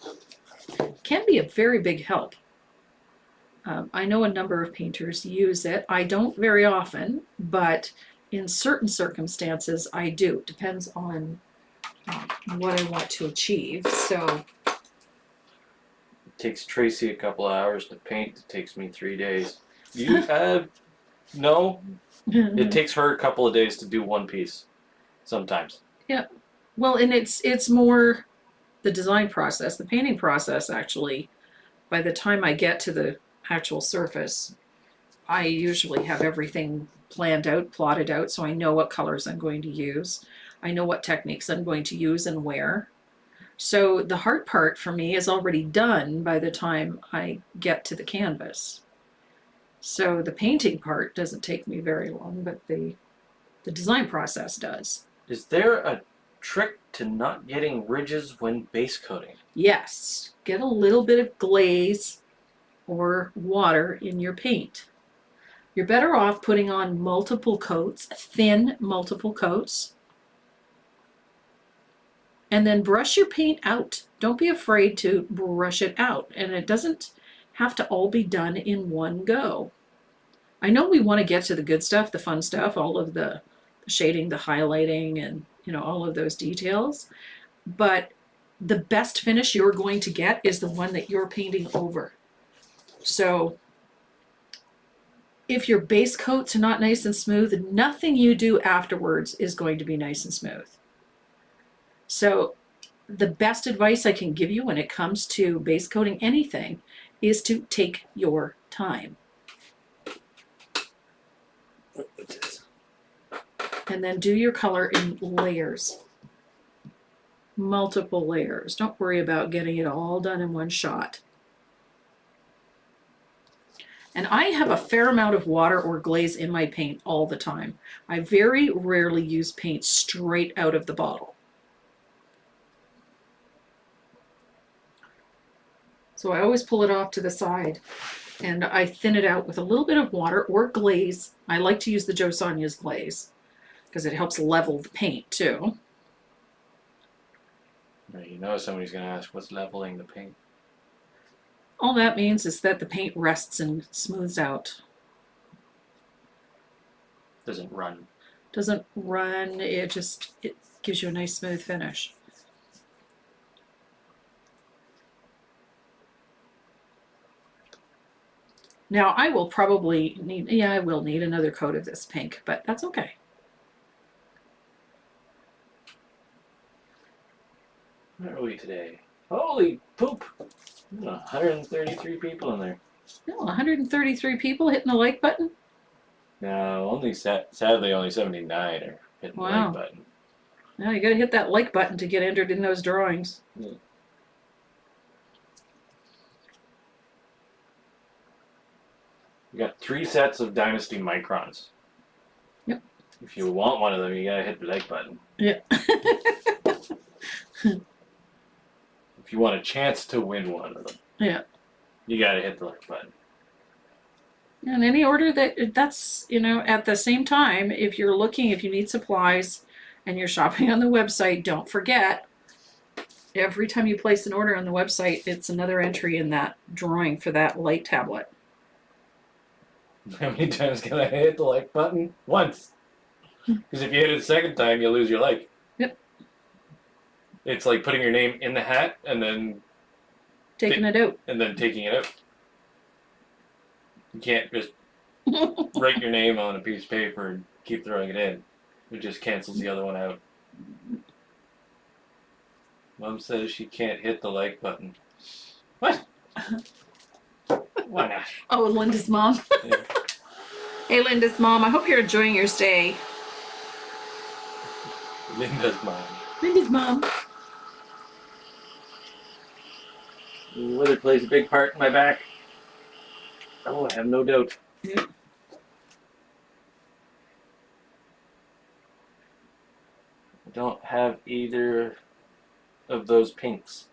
Can be a very big help. I know a number of painters use it. I don't very often, but in certain circumstances I do. Depends on what I want to achieve. So It takes Tracy a couple of hours to paint. It takes me 3 days. You have no. It takes her a couple of days to do one piece. Sometimes. Yeah. Well, and it's more the design process, the painting process actually. By the time I get to the actual surface, I usually have everything planned out, plotted out, so I know what colors I'm going to use. I know what techniques I'm going to use and where. So the hard part for me is already done by the time I get to the canvas. So the painting part doesn't take me very long, but the design process does. Is there a trick to not getting ridges when base coating? Yes, get a little bit of glaze or water in your paint. You're better off putting on multiple coats, thin multiple coats, and then brush your paint out. Don't be afraid to brush it out, and it doesn't have to all be done in one go. I know we want to get to the good stuff, the fun stuff, all of the shading, the highlighting, and all of those details, but the best finish you're going to get is the one that you're painting over. So if your base coats are not nice and smooth, nothing you do afterwards is going to be nice and smooth. So the best advice I can give you when it comes to base coating anything is to take your time. And then do your color in layers. Multiple layers. Don't worry about getting it all done in one shot. And I have a fair amount of water or glaze in my paint all the time. I very rarely use paint straight out of the bottle. So I always pull it off to the side and I thin it out with a little bit of water or glaze. I like to use the Jo Sonja's glaze because it helps level the paint too. You know somebody's going to ask what's leveling the paint. All that means is that the paint rests and smooths out. Doesn't run. Doesn't run, it gives you a nice smooth finish. Now I will probably need, I will need another coat of this pink, but that's okay. Where are we today? Holy poop! 133 people in there. No, 133 people hitting the like button. No, only sadly only 79 are hitting the Wow. like button. No, you got to hit that like button to get entered in those drawings. We got 3 sets of Dynasty Microns. Yep. If you want one of them, you gotta hit the like button. Yeah. If you want a chance to win one of them, Yeah. you gotta hit the like button. In any order that's, at the same time, if you're looking, if you need supplies and you're shopping on the website, don't forget, every time you place an order on the website, it's another entry in that drawing for that light tablet. How many times can I hit the like button? Once. Because if you hit it a second time, you lose your like. Yep. It's like putting your name in the hat and then Taking it out. taking it out. You can't just write your name on a piece of paper and keep throwing it in. It just cancels the other one out. Mom says she can't hit the like button. What? Why not? Oh, Linda's mom. Yeah. Hey, Linda's mom, I hope you're enjoying your stay. Linda's mom. Linda's mom. The weather plays a big part in my back. Oh, I have no doubt. Yeah. I don't have either of those pinks.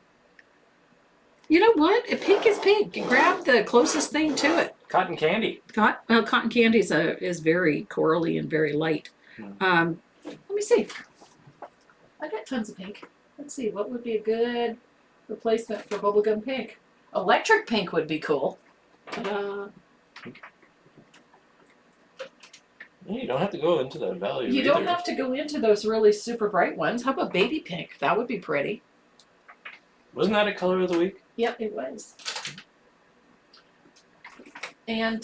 You know what? A pink is pink. You grab the closest thing to it. Cotton candy. Cotton candy is very corally and very light. Hmm. Let me see. I got tons of pink. Let's see. What would be a good replacement for bubblegum pink? Electric pink would be cool. You don't have to go into that value. You don't have to go into those really super bright ones. How about baby pink? That would be pretty. Wasn't that a color of the week? Yep, it was. And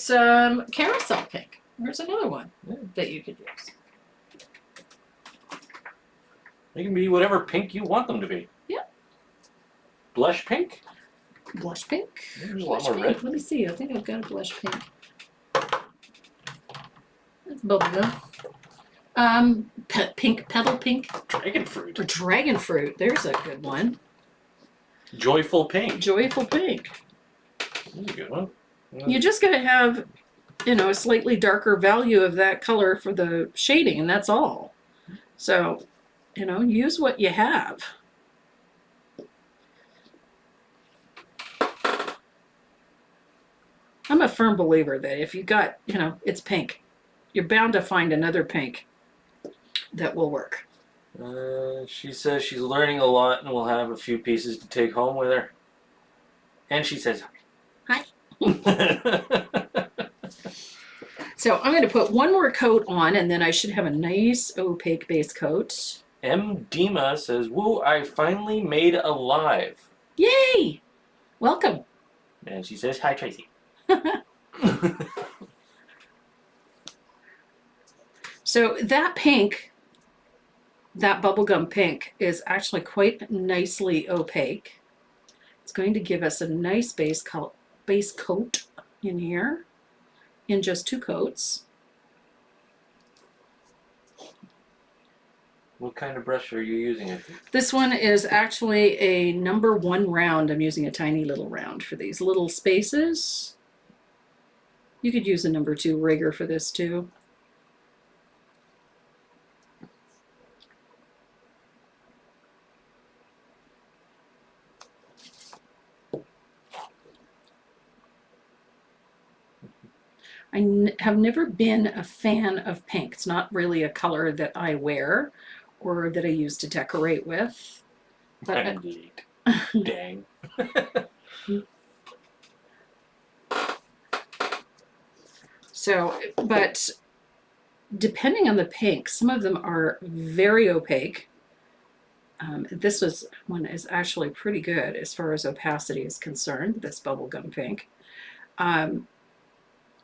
carousel pink. There's another one that you could use. They can be whatever pink you want them to be. Yep. Blush pink? Blush pink. There's a lot Blush more pink. red. Let me see. I think I've got a blush pink. That's bubblegum. Pink, petal pink. Dragon fruit. Or dragon fruit. There's a good one. Joyful pink. Joyful pink. That's a good one. You just gotta have, a slightly darker value of that color for the shading, and that's all. So, use what you have. I'm a firm believer that if you got, it's pink, you're bound to find another pink that will work. She says she's learning a lot and will have a few pieces to take home with her. And she says, Hi. So I'm going to put one more coat on, and then I should have a nice opaque base coat. M. Dima says, woo, I finally made a live. Yay! Welcome. And she says, hi, Tracy. So that pink, that bubblegum pink, is actually quite nicely opaque. It's going to give us a nice base coat in here, in just 2 coats. What kind of brush are you using? This one is actually a number 1 round. I'm using a tiny little round for these little spaces. You could use a number 2 rigger for this too. I have never been a fan of pink. It's not really a color that I wear or that I use to decorate with. But Indeed. Dang. So, but depending on the pink, some of them are very opaque. This one is actually pretty good as far as opacity is concerned, this bubblegum pink.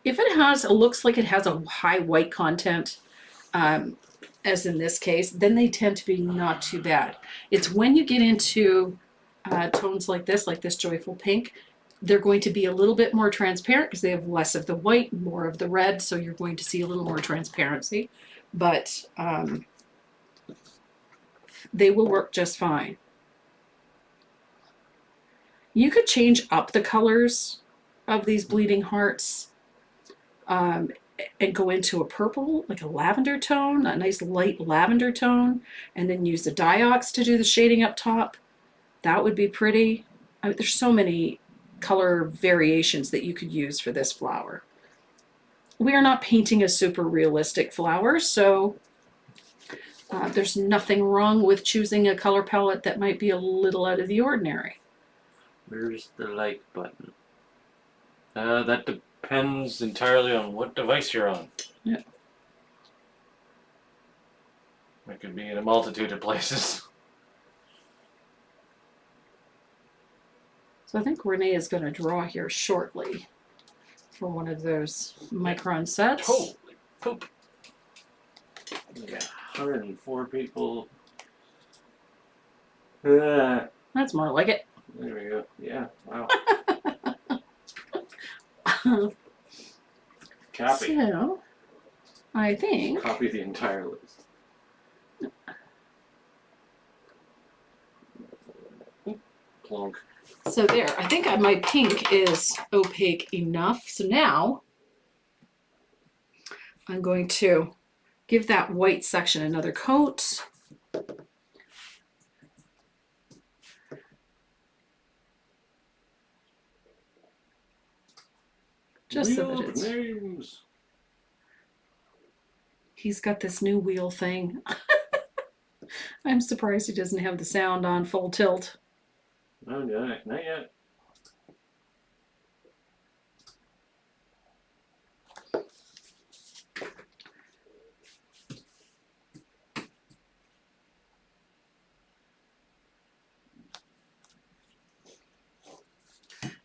If it looks like it has a high white content, as in this case, then they tend to be not too bad. It's when you get into tones like this joyful pink, They're going to be a little bit more transparent because they have less of the white, more of the red, so you're going to see a little more transparency. But they will work just fine. You could change up the colors of these bleeding hearts and go into a purple, like a lavender tone, a nice light lavender tone, and then use the diox to do the shading up top. That would be pretty. I mean, there's so many color variations that you could use for this flower. We are not painting a super realistic flower, so there's nothing wrong with choosing a color palette that might be a little out of the ordinary. Where's the like button? That depends entirely on what device you're on. Yeah. It could be in a multitude of places. So I think Renee is going to draw here shortly for one of those micron sets. Holy poop. We got 104 people. There That's more like it. we go. Yeah, wow. Copy. So, I think Copy the entire list. Plonk. so. There, I think my pink is opaque enough. So now I'm going to give that white section another coat. Just so Wheel that of it's. names. He's got this new wheel thing. I'm surprised he doesn't have the sound on full tilt. No, not yet.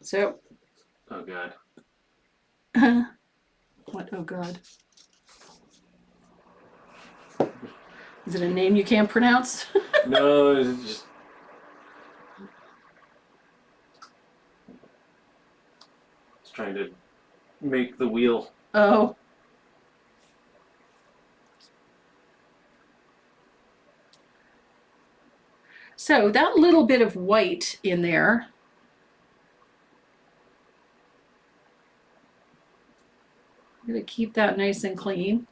So, Oh god. what? Oh God. Is it a name you can't pronounce? No, it's just. It's trying to make the wheel. Oh. So that little bit of white in there. I'm going to keep that nice and clean.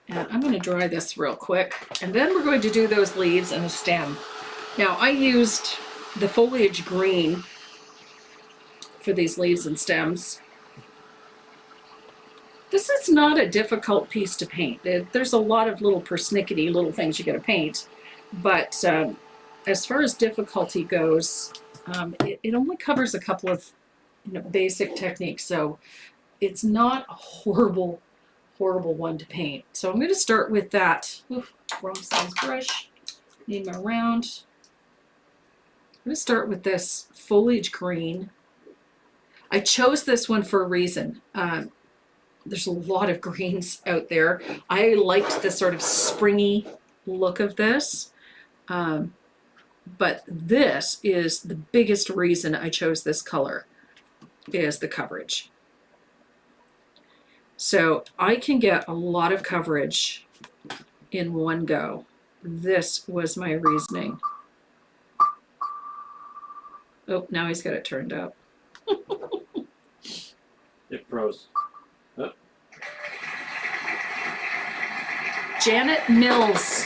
And I'm going to dry this real quick. And then we're going to do those leaves and a stem. Now I used the foliage green for these leaves and stems. This is not a difficult piece to paint. There's a lot of little persnickety little things you got to paint. But as far as difficulty goes, it only covers a couple of basic techniques. So it's not a horrible one to paint. So I'm going to start with that. Oof, wrong size brush. Need my round. I'm going to start with this foliage green. I chose this one for a reason. There's a lot of greens out there. I liked the sort of springy look of this. But this is the biggest reason I chose this color, is the coverage. So I can get a lot of coverage in one go. This was my reasoning. Oh, now he's got it turned up. It froze. Oh. Janet Mills.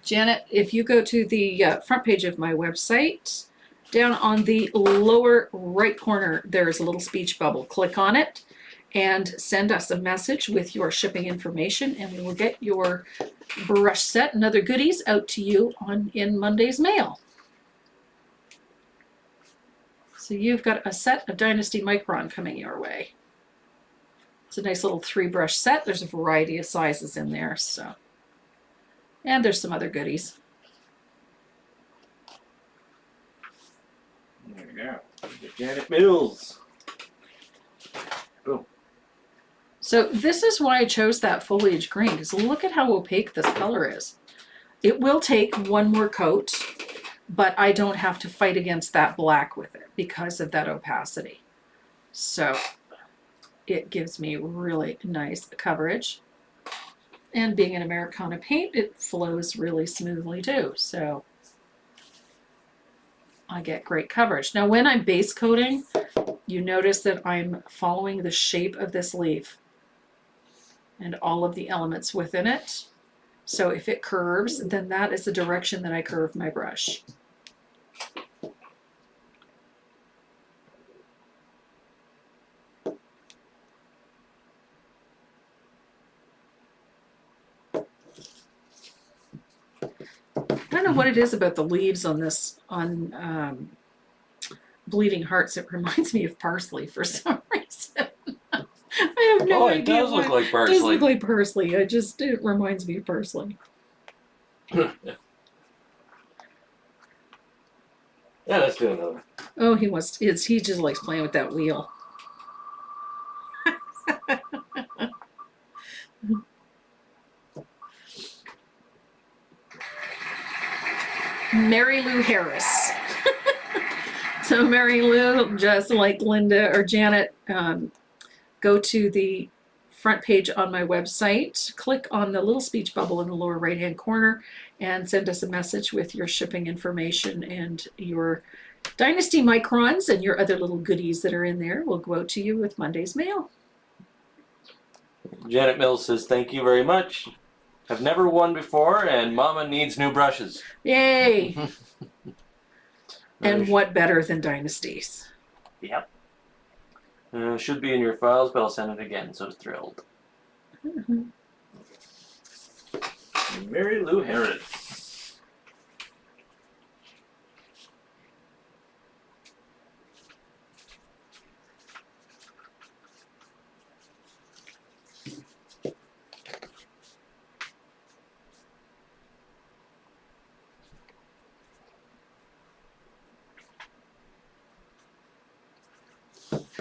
Janet, if you go to the front page of my website, down on the lower right corner, there's a little speech bubble. Click on it and send us a message with your shipping information, and we will get your brush set and other goodies out to you in Monday's mail. So you've got a set of Dynasty Micron coming your way. It's a nice little 3-brush set. There's a variety of sizes in there, so. And there's some other goodies. There we go. Janet Mills. Boom. So this is why I chose that foliage green, because look at how opaque this color is. It will take one more coat, but I don't have to fight against that black with it because of that opacity. So it gives me really nice coverage. And being an Americana paint, it flows really smoothly too. So I get great coverage. Now when I'm base coating, you notice that I'm following the shape of this leaf and all of the elements within it. So if it curves, then that is the direction that I curve my brush. I don't know what it is about the leaves on this, on Bleeding Hearts. It reminds me of parsley for some reason. I have no Oh, it idea does look why. like It does parsley. look like parsley. It reminds me of parsley. Yeah, let's do another. Oh, he just likes playing with that wheel. Mary Lou Harris. So Mary Lou, just like Linda or Janet, go to the front page on my website, click on the little speech bubble in the lower right hand corner, and send us a message with your shipping information and your Dynasty microns and your other little goodies that are in there. Will go out to you with Monday's mail. Janet Mills says, thank you very much. I've never won before, and Mama needs new brushes. Yay! And what better than Dynasties? Yep. Should be in your files, but I'll send it again, so thrilled. Mary Lou Harris.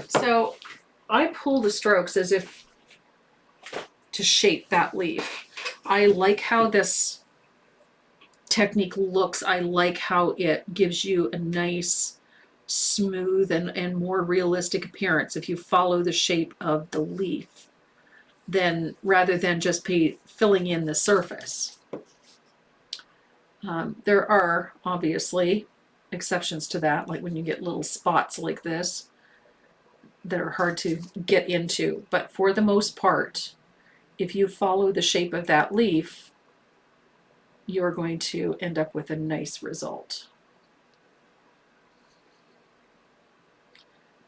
So I pull the strokes as if to shape that leaf. I like how this technique looks. I like how it gives you a nice, smooth, and more realistic appearance if you follow the shape of the leaf, then rather than just filling in the surface. There are obviously exceptions to that, like when you get little spots like this that are hard to get into. But for the most part, if you follow the shape of that leaf, you're going to end up with a nice result.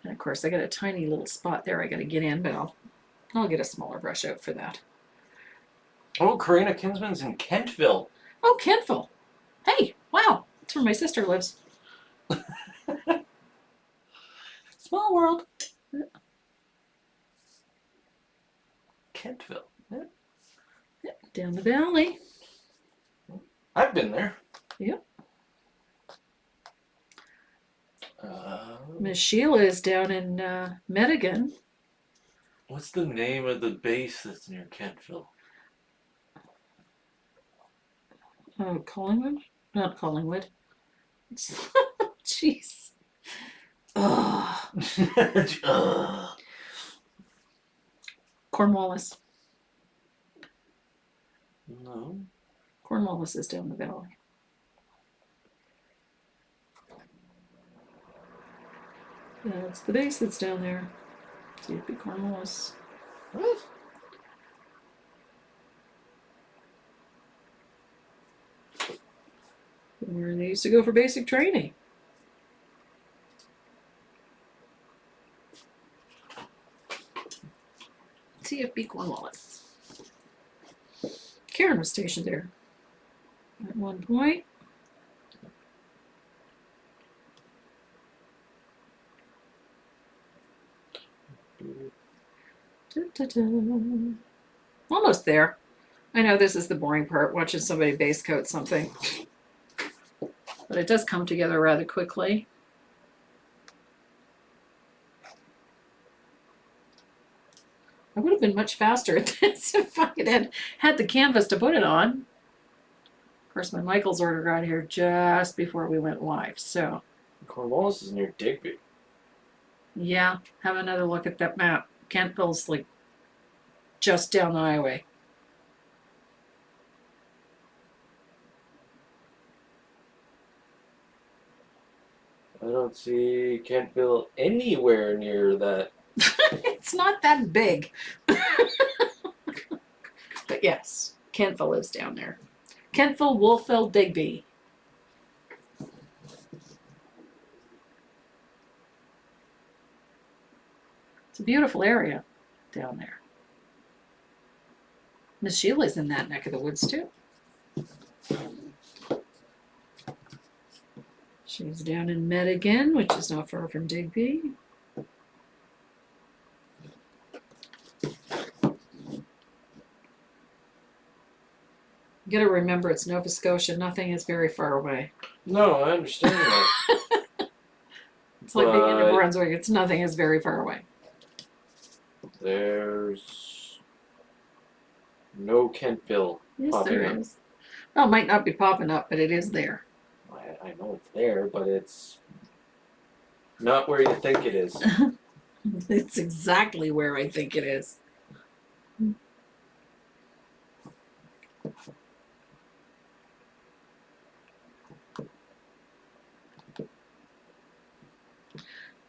And of course, I got a tiny little spot there I got to get in, but I'll get a smaller brush out for that. Oh, Karina Kinsman's in Kentville. Oh, Kentville. Hey, wow, that's where my sister lives. Small world. Kentville. Yeah. Down the valley. I've been there. Yep. Uh, Miss Sheila is down in Medigan. what's the name of the base that's near Kentville? Oh, Collingwood? Not Collingwood. Jeez. Oh, Cornwallis. No. Cornwallis is down the valley. That's the base that's down there. See, it'd be Cornwallis. What? Where they used to go for basic training. TFB Cornwallis. Karen was stationed there at one point. Almost there. I know this is the boring part, watching somebody base coat something. But it does come together rather quickly. I would have been much faster at this if I had the canvas to put it on. Of course, my Michael's order got here just before we went live, so Cornwallis is near Digby. yeah, have another look at that map. Kentville's like just down the highway. I don't see Kentville anywhere near that. It's not that big. But yes, Kentville is down there. Kentville, Wolfville, Digby. It's a beautiful area down there. Miss Sheila's in that neck of the woods too. She's down in Medigan, which is not far from Digby. You gotta remember it's Nova Scotia. Nothing is very far away. No, I understand that. It's like being in New But- Brunswick. It's nothing is very far away. There's no Kentville. Yes, Popping there up. is. Well, it might not be popping up, but it is there. I know it's there, but it's not where you think it is. It's exactly where I think it is.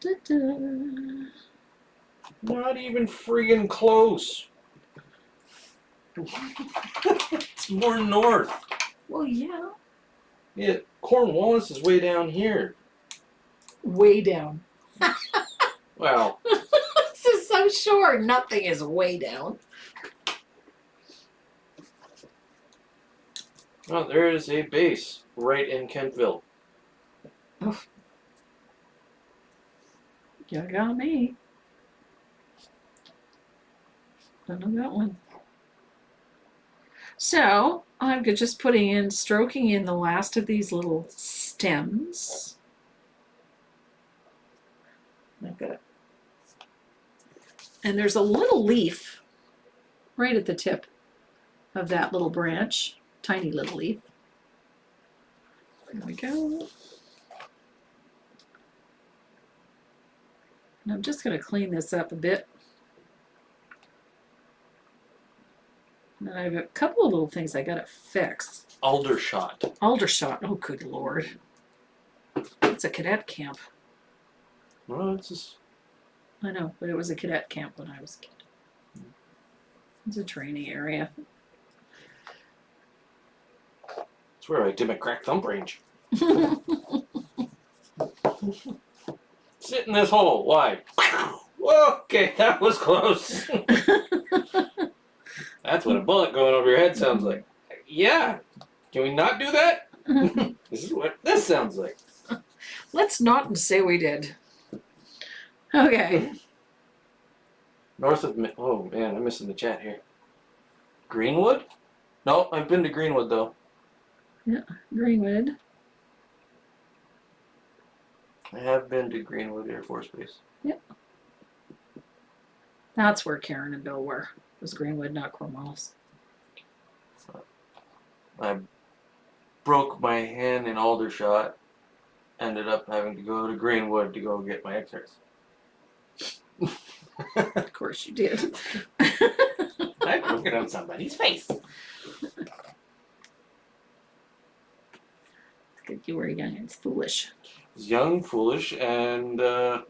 Da-da. Not even friggin' close. It's more north. Well, yeah. Yeah, Cornwallis is way down here. Way down. Well, So sure, nothing is way down. well, there is a base right in Kentville. You got me. Don't know that one. So I'm just stroking in the last of these little stems. Like that. And there's a little leaf right at the tip of that little branch. Tiny little leaf. There we go. And I'm just going to clean this up a bit. And then I have a couple of little things I got to fix. Aldershot. Aldershot. Oh, good Lord. It's a cadet camp. Well, it's just I know, but it was a cadet camp when I was a kid. It's a training area. it's where I did my crack thumb range. Sit in this hole. Why? Okay, that was close. That's what a bullet going over your head sounds like. Yeah. Can we not do that? This is what this sounds like. Let's not say we did. Okay. North of oh man, I'm missing the chat here. Greenwood? No, I've been to Greenwood though. Greenwood. I have been to Greenwood Air Force Base. That's where Karen and Bill were. It was Greenwood, not Cornwallis. I broke my hand in Aldershot. Ended up having to go to Greenwood to go get my X-rays. Of course you did. I broke it on somebody's face. Good, you were young and foolish. I was young, foolish, and what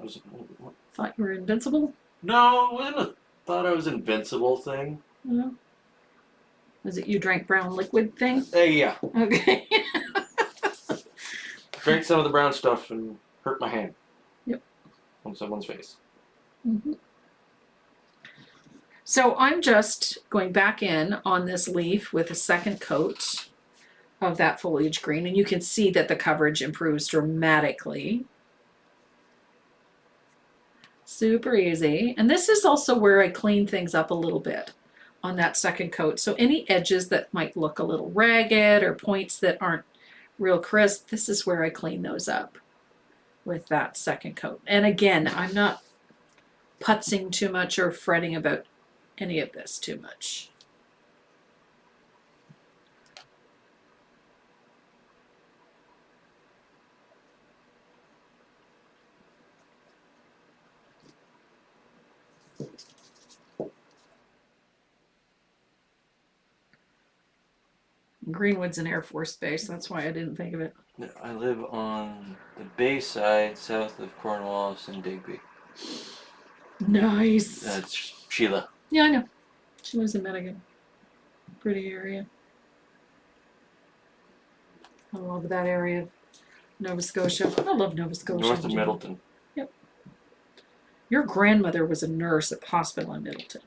was it? Thought you were invincible? No, it wasn't a thought I was invincible thing. No. Was it you drank brown liquid thing? Yeah. Okay. Drank some of the brown stuff and hurt my hand. Yep. On someone's face. Mm-hmm. So I'm just going back in on this leaf with a second coat of that foliage green, and you can see that the coverage improves dramatically. Super easy. And this is also where I clean things up a little bit on that second coat. So any edges that might look a little ragged or points that aren't real crisp, this is where I clean those up with that second coat. And again, I'm not putzing too much or fretting about any of this too much. Greenwood's an Air Force base, that's why I didn't think of it. I live on the Bayside, south of Cornwallis and Digby. Nice. That's Sheila. Yeah, I know. She lives in Medigan. Pretty area. I love that area of Nova Scotia. I love Nova Scotia. North of Middleton. Your grandmother was a nurse at the hospital in Middleton.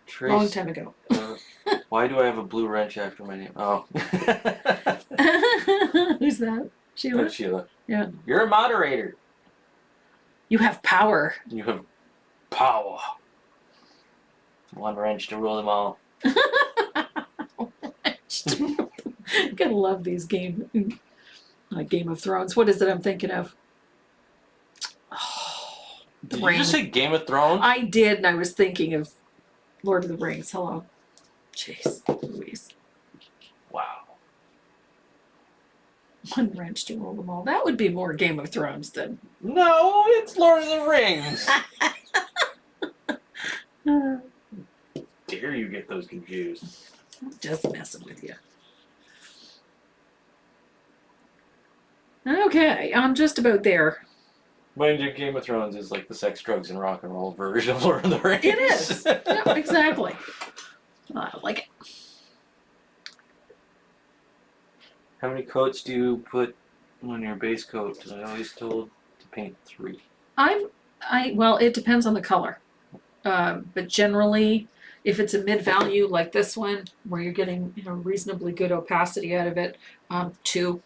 Tracy, Long time ago. why do I have a blue wrench after my name? Oh. Who's that? Sheila? Oh, Sheila. Yeah. You're a moderator. You have power. You have power. One wrench to rule them all. Gotta love these Game of Thrones. What is it I'm thinking of? Oh, the Did ring. you just say Game of Thrones? I did, and I was thinking of Lord of the Rings. Hello. Jeez Louise. Wow. One wrench to rule them all. That would be more Game of Thrones than. No, it's Lord of the Rings. Dare you get those confused? I'm just messing with you. Okay, I'm just about there. Mind you, Game of Thrones is like the sex, drugs, and rock and roll version of Lord of the Rings. It is. Yeah, exactly. I like it. How many coats do you put on your base coat? I always told to paint 3. Well, it depends on the color. But generally, if it's a mid-value like this one, where you're getting reasonably good opacity out of it, 2.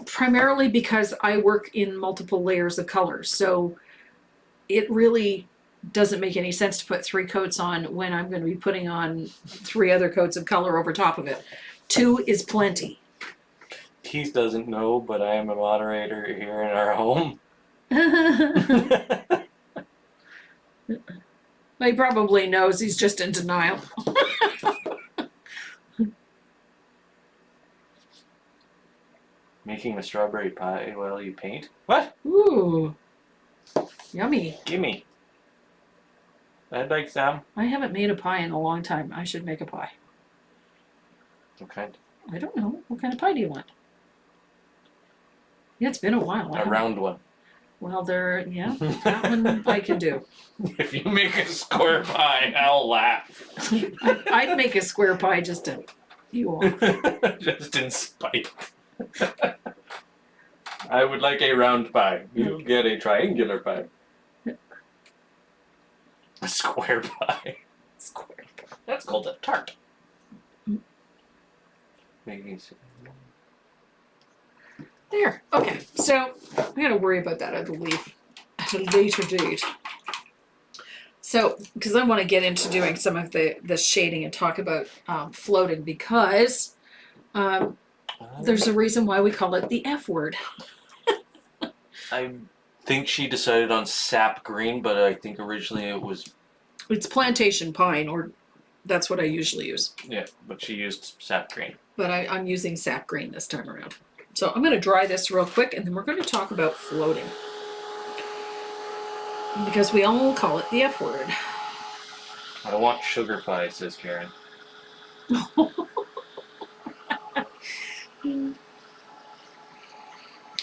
Primarily because I work in multiple layers of colors, so it really doesn't make any sense to put 3 coats on when I'm going to be putting on 3 other coats of color over top of it. 2 is plenty. Keith doesn't know, but I am a moderator here in our home. He probably knows, he's just in denial. Making a strawberry pie while you paint? What? Ooh, yummy. Gimme. I'd like some. I haven't made a pie in a long time. I should make a pie. What kind? I don't know. What kind of pie do you want? Yeah, it's been a while. A round one. Well, that one I can do. If you make a square pie, I'll laugh. I'd make a square pie just to you off. Just in spite. I would like a round pie. You get a triangular pie. A square pie. Square pie. That's called a tart. There. Okay. So I gotta worry about that at a later date. So, because I want to get into doing some of the shading and talk about floating, because there's a reason why we call it the F word. I think she decided on sap green, but I think originally it was... It's plantation pine, or that's what I usually use. Yeah, but she used sap green. But I'm using sap green this time around. So I'm going to dry this real quick, and then we're going to talk about floating. Because we all call it the F word. I want sugar pie, says Karen.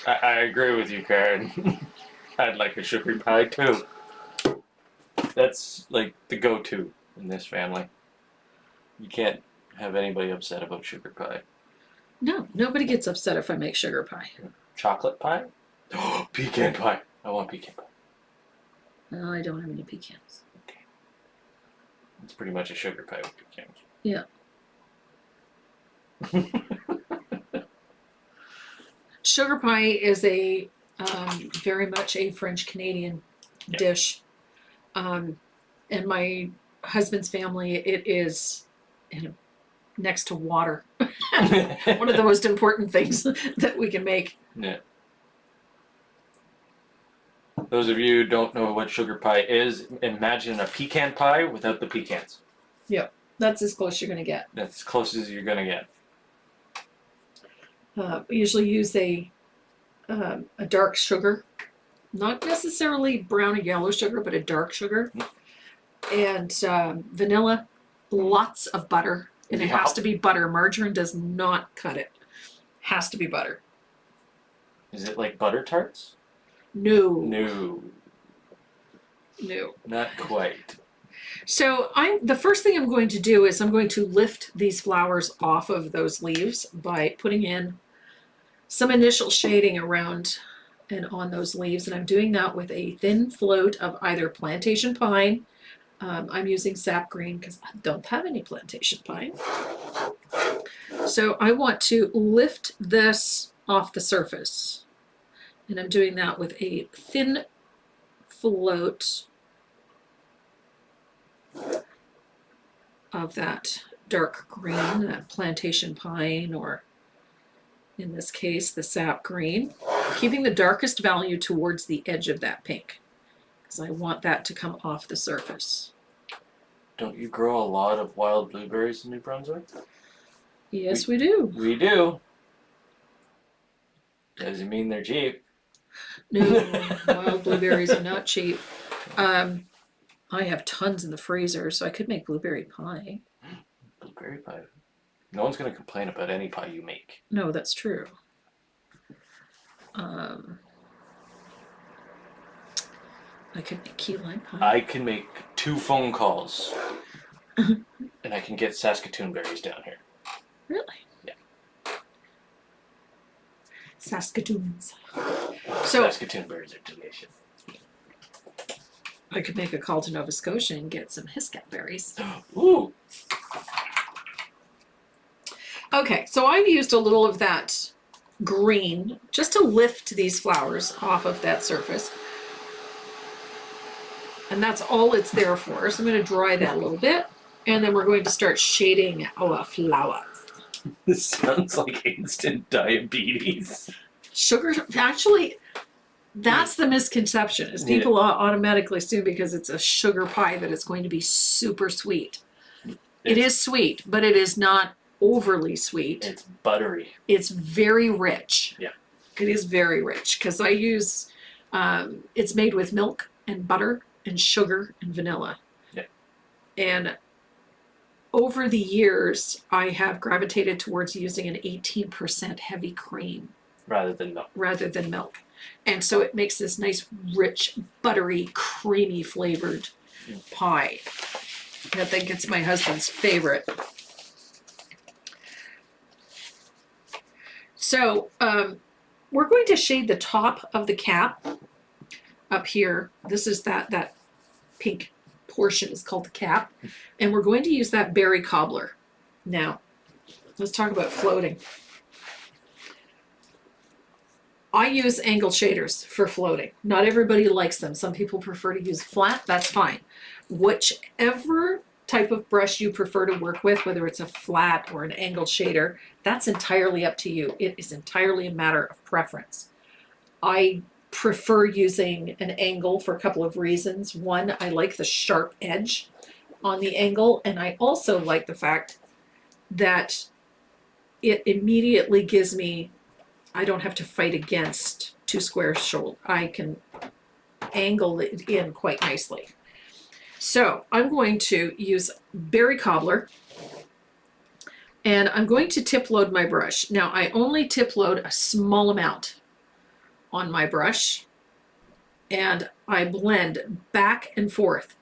I agree with you, Karen. I'd like a sugar pie too. That's like the go-to in this family. You can't have anybody upset about sugar pie. No, nobody gets upset if I make sugar pie. Chocolate pie? Oh, pecan pie. I want pecan pie. No, I don't have any pecans. Okay. It's pretty much a sugar pie with pecans. Yeah. Sugar pie is a very much a French Canadian dish. And my husband's family, it is next to water. One of the most important things that we can make. Yeah. Those of you who don't know what sugar pie is, imagine a pecan pie without the pecans. That's as close you're going to get. That's as close as you're gonna get. We usually use a dark sugar, not necessarily brown or yellow sugar, but a dark sugar, and vanilla, lots of butter, and it has to be butter. Margarine does not cut it. Has to be butter. Is it like butter tarts? No. No, not quite. So the first thing I'm going to do is I'm going to lift these flowers off of those leaves by putting in some initial shading around and on those leaves, and I'm doing that with a thin float of either plantation pine. I'm using sap green because I don't have any plantation pine. So I want to lift this off the surface, and I'm doing that with a thin float of that dark green, that plantation pine, or in this case, the sap green, keeping the darkest value towards the edge of that pink, because I want that to come off the surface. Don't you grow a lot of wild blueberries in New Brunswick? Yes, we do. We do. Doesn't mean they're cheap. No, wild blueberries are not cheap. I have tons in the freezer, so I could make blueberry pie. Blueberry pie. No one's gonna complain about any pie you make. No, that's true. I could make key lime pie. I can make 2 phone calls, and I can get Saskatoon berries down here. Really? Yeah. Saskatoons. So Saskatoon berries are delicious. I could make a call to Nova Scotia and get some Hiscat berries. Ooh. Okay, so I've used a little of that green just to lift these flowers off of that surface. And that's all it's there for. So I'm going to dry that a little bit. And then we're going to start shading our flowers. This sounds like instant diabetes. Sugar, actually, that's the misconception, is people automatically assume because it's a sugar pie that it's going to be super sweet. It is sweet, but it is not overly sweet. It's buttery. It's very rich. Yeah. It is very rich because I use, it's made with milk and butter and sugar and vanilla. Yeah. And over the years, I have gravitated towards using an 18% heavy cream rather than milk. And so it makes this nice, rich, buttery, creamy flavored pie. I think it's my husband's favorite. So we're going to shade the top of the cap up here. This is that pink portion is called the cap. And we're going to use that berry cobbler. Now, let's talk about floating. I use angled shaders for floating. Not everybody likes them. Some people prefer to use flat. That's fine. Whichever type of brush you prefer to work with, whether it's a flat or an angled shader, that's entirely up to you. It is entirely a matter of preference. I prefer using an angle for a couple of reasons. One, I like the sharp edge on the angle, and I also like the fact that it immediately gives me, I don't have to fight against two square shoulder. I can angle it in quite nicely. So I'm going to use berry cobbler, and I'm going to tip load my brush. Now I only tip load a small amount on my brush, and I blend back and forth.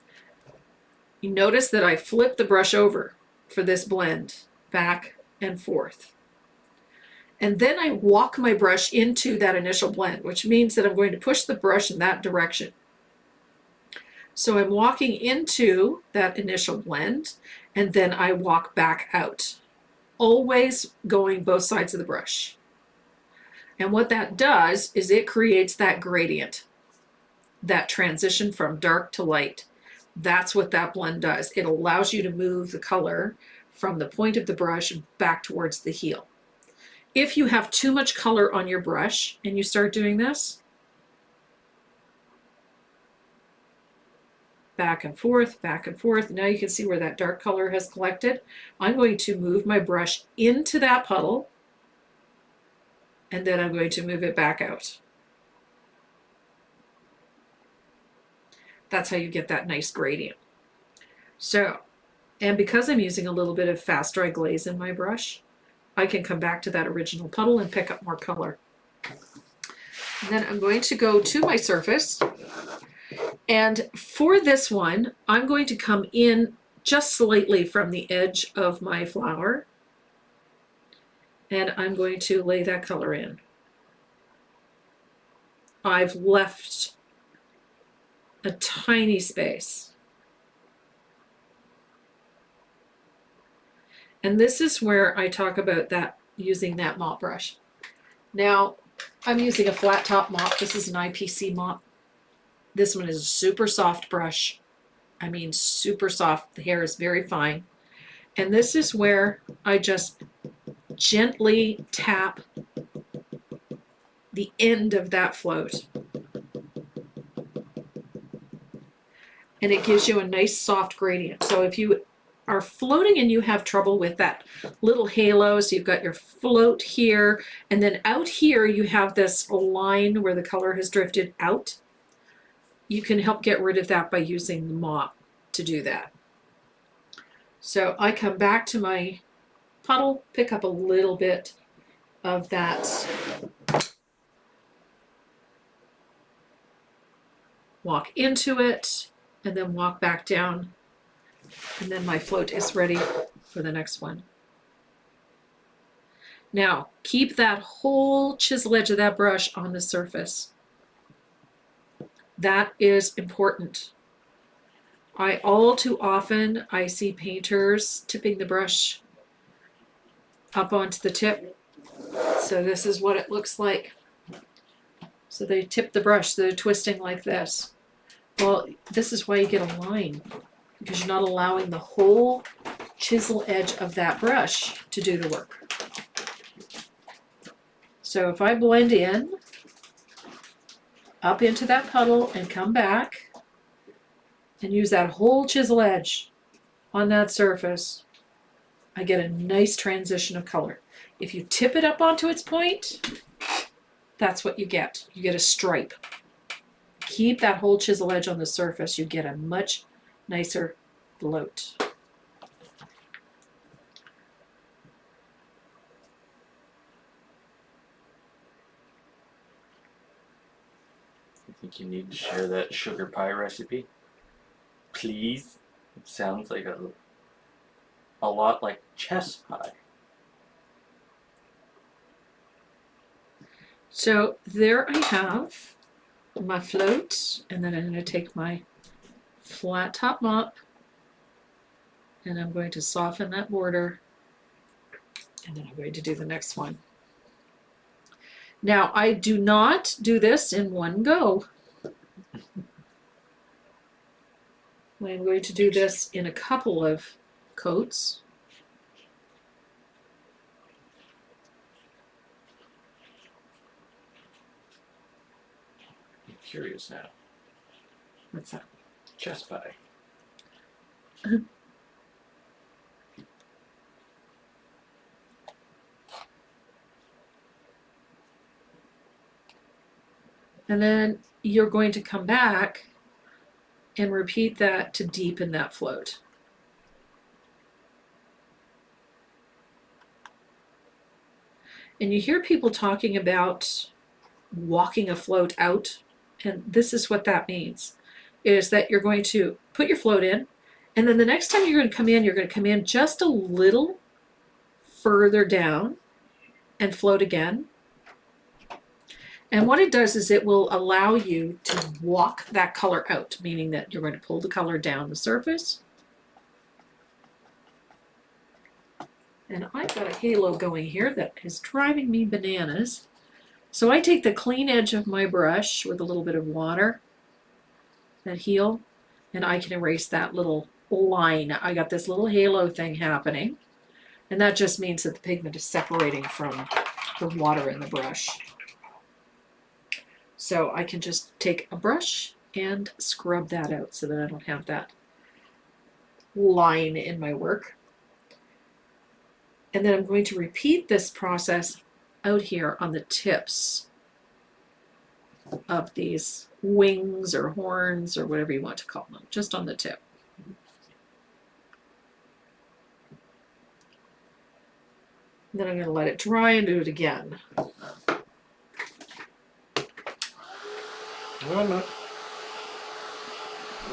You notice that I flip the brush over for this blend, back and forth. And then I walk my brush into that initial blend, which means that I'm going to push the brush in that direction. So I'm walking into that initial blend, and then I walk back out, always going both sides of the brush. And what that does is it creates that gradient, that transition from dark to light. That's what that blend does. It allows you to move the color from the point of the brush back towards the heel. If you have too much color on your brush and you start doing this, back and forth, back and forth. Now you can see where that dark color has collected. I'm going to move my brush into that puddle, and then I'm going to move it back out. That's how you get that nice gradient. So, and because I'm using a little bit of fast dry glaze in my brush, I can come back to that original puddle and pick up more color. And then I'm going to go to my surface. And for this one, I'm going to come in just slightly from the edge of my flower. And I'm going to lay that color in. I've left a tiny space. And this is where I talk about that, using that mop brush. Now, I'm using a flat top mop. This is an IPC mop. This one is a super soft brush. I mean, super soft. The hair is very fine. And this is where I just gently tap the end of that float. And it gives you a nice soft gradient. So if you are floating and you have trouble with that little halo, so you've got your float here, and then out here you have this line where the color has drifted out, you can help get rid of that by using the mop to do that. So I come back to my puddle, pick up a little bit of that, walk into it, and then walk back down, and then my float is ready for the next one. Now, keep that whole chisel edge of that brush on the surface. That is important. All too often, I see painters tipping the brush up onto the tip. So this is what it looks like. So they tip the brush, so they're twisting like this. Well, this is why you get a line, because you're not allowing the whole chisel edge of that brush to do the work. So if I blend in up into that puddle and come back and use that whole chisel edge on that surface, I get a nice transition of color. If you tip it up onto its point, that's what you get. You get a stripe. Keep that whole chisel edge on the surface, you get a much nicer float. I think you need to share that sugar pie recipe, please. It sounds like a lot like chess pie. So there I have my float, and then I'm going to take my flat top mop and I'm going to soften that border, and then I'm going to do the next one. Now, I do not do this in one go. I'm going to do this in a couple of coats. I'm curious now. What's that? Chess pie. And then you're going to come back and repeat that to deepen that float. And you hear people talking about walking a float out, and this is what that means, is that you're going to put your float in, and then the next time you're going to come in just a little further down and float again. And what it does is it will allow you to walk that color out, meaning that you're going to pull the color down the surface. And I've got a halo going here that is driving me bananas. So I take the clean edge of my brush with a little bit of water, that heel, and I can erase that little line. I got this little halo thing happening, and that just means that the pigment is separating from the water in the brush. So I can just take a brush and scrub that out so that I don't have that line in my work. And then I'm going to repeat this process out here on the tips of these wings or horns or whatever you want to call them, just on the tip. And then I'm going to let it dry and do it again. No.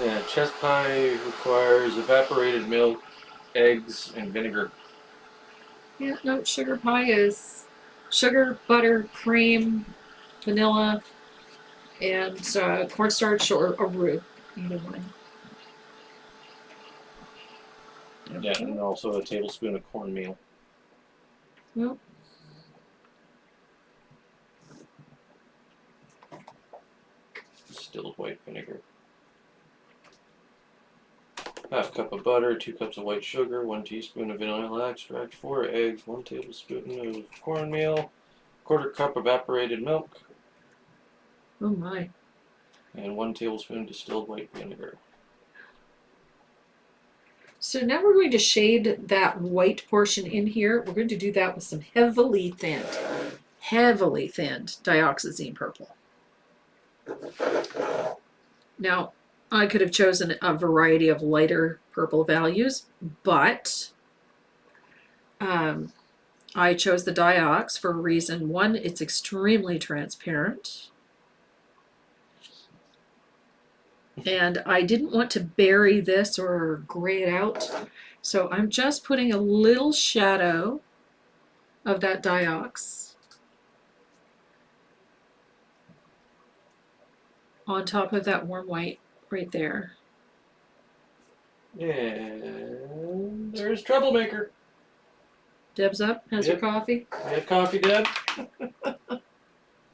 Yeah, chess pie requires evaporated milk, eggs, and vinegar. Yeah, no, sugar pie is sugar, butter, cream, vanilla, and cornstarch or roux, either one. Yeah, and also a tablespoon of cornmeal. Well, Distilled white vinegar. Half cup of butter, 2 cups of white sugar, 1 teaspoon of vanilla extract, 4 eggs, 1 tablespoon of cornmeal, 1/4 cup evaporated milk, oh my. and 1 tablespoon distilled white vinegar. So now we're going to shade that white portion in here. We're going to do that with some heavily thinned dioxazine purple. Now, I could have chosen a variety of lighter purple values, but I chose the diox for a reason. One, it's extremely transparent. And I didn't want to bury this or gray it out. So I'm just putting a little shadow of that diox on top of that warm white right there. And there's Troublemaker. Deb's up, has Yep. her coffee. You had coffee, Deb?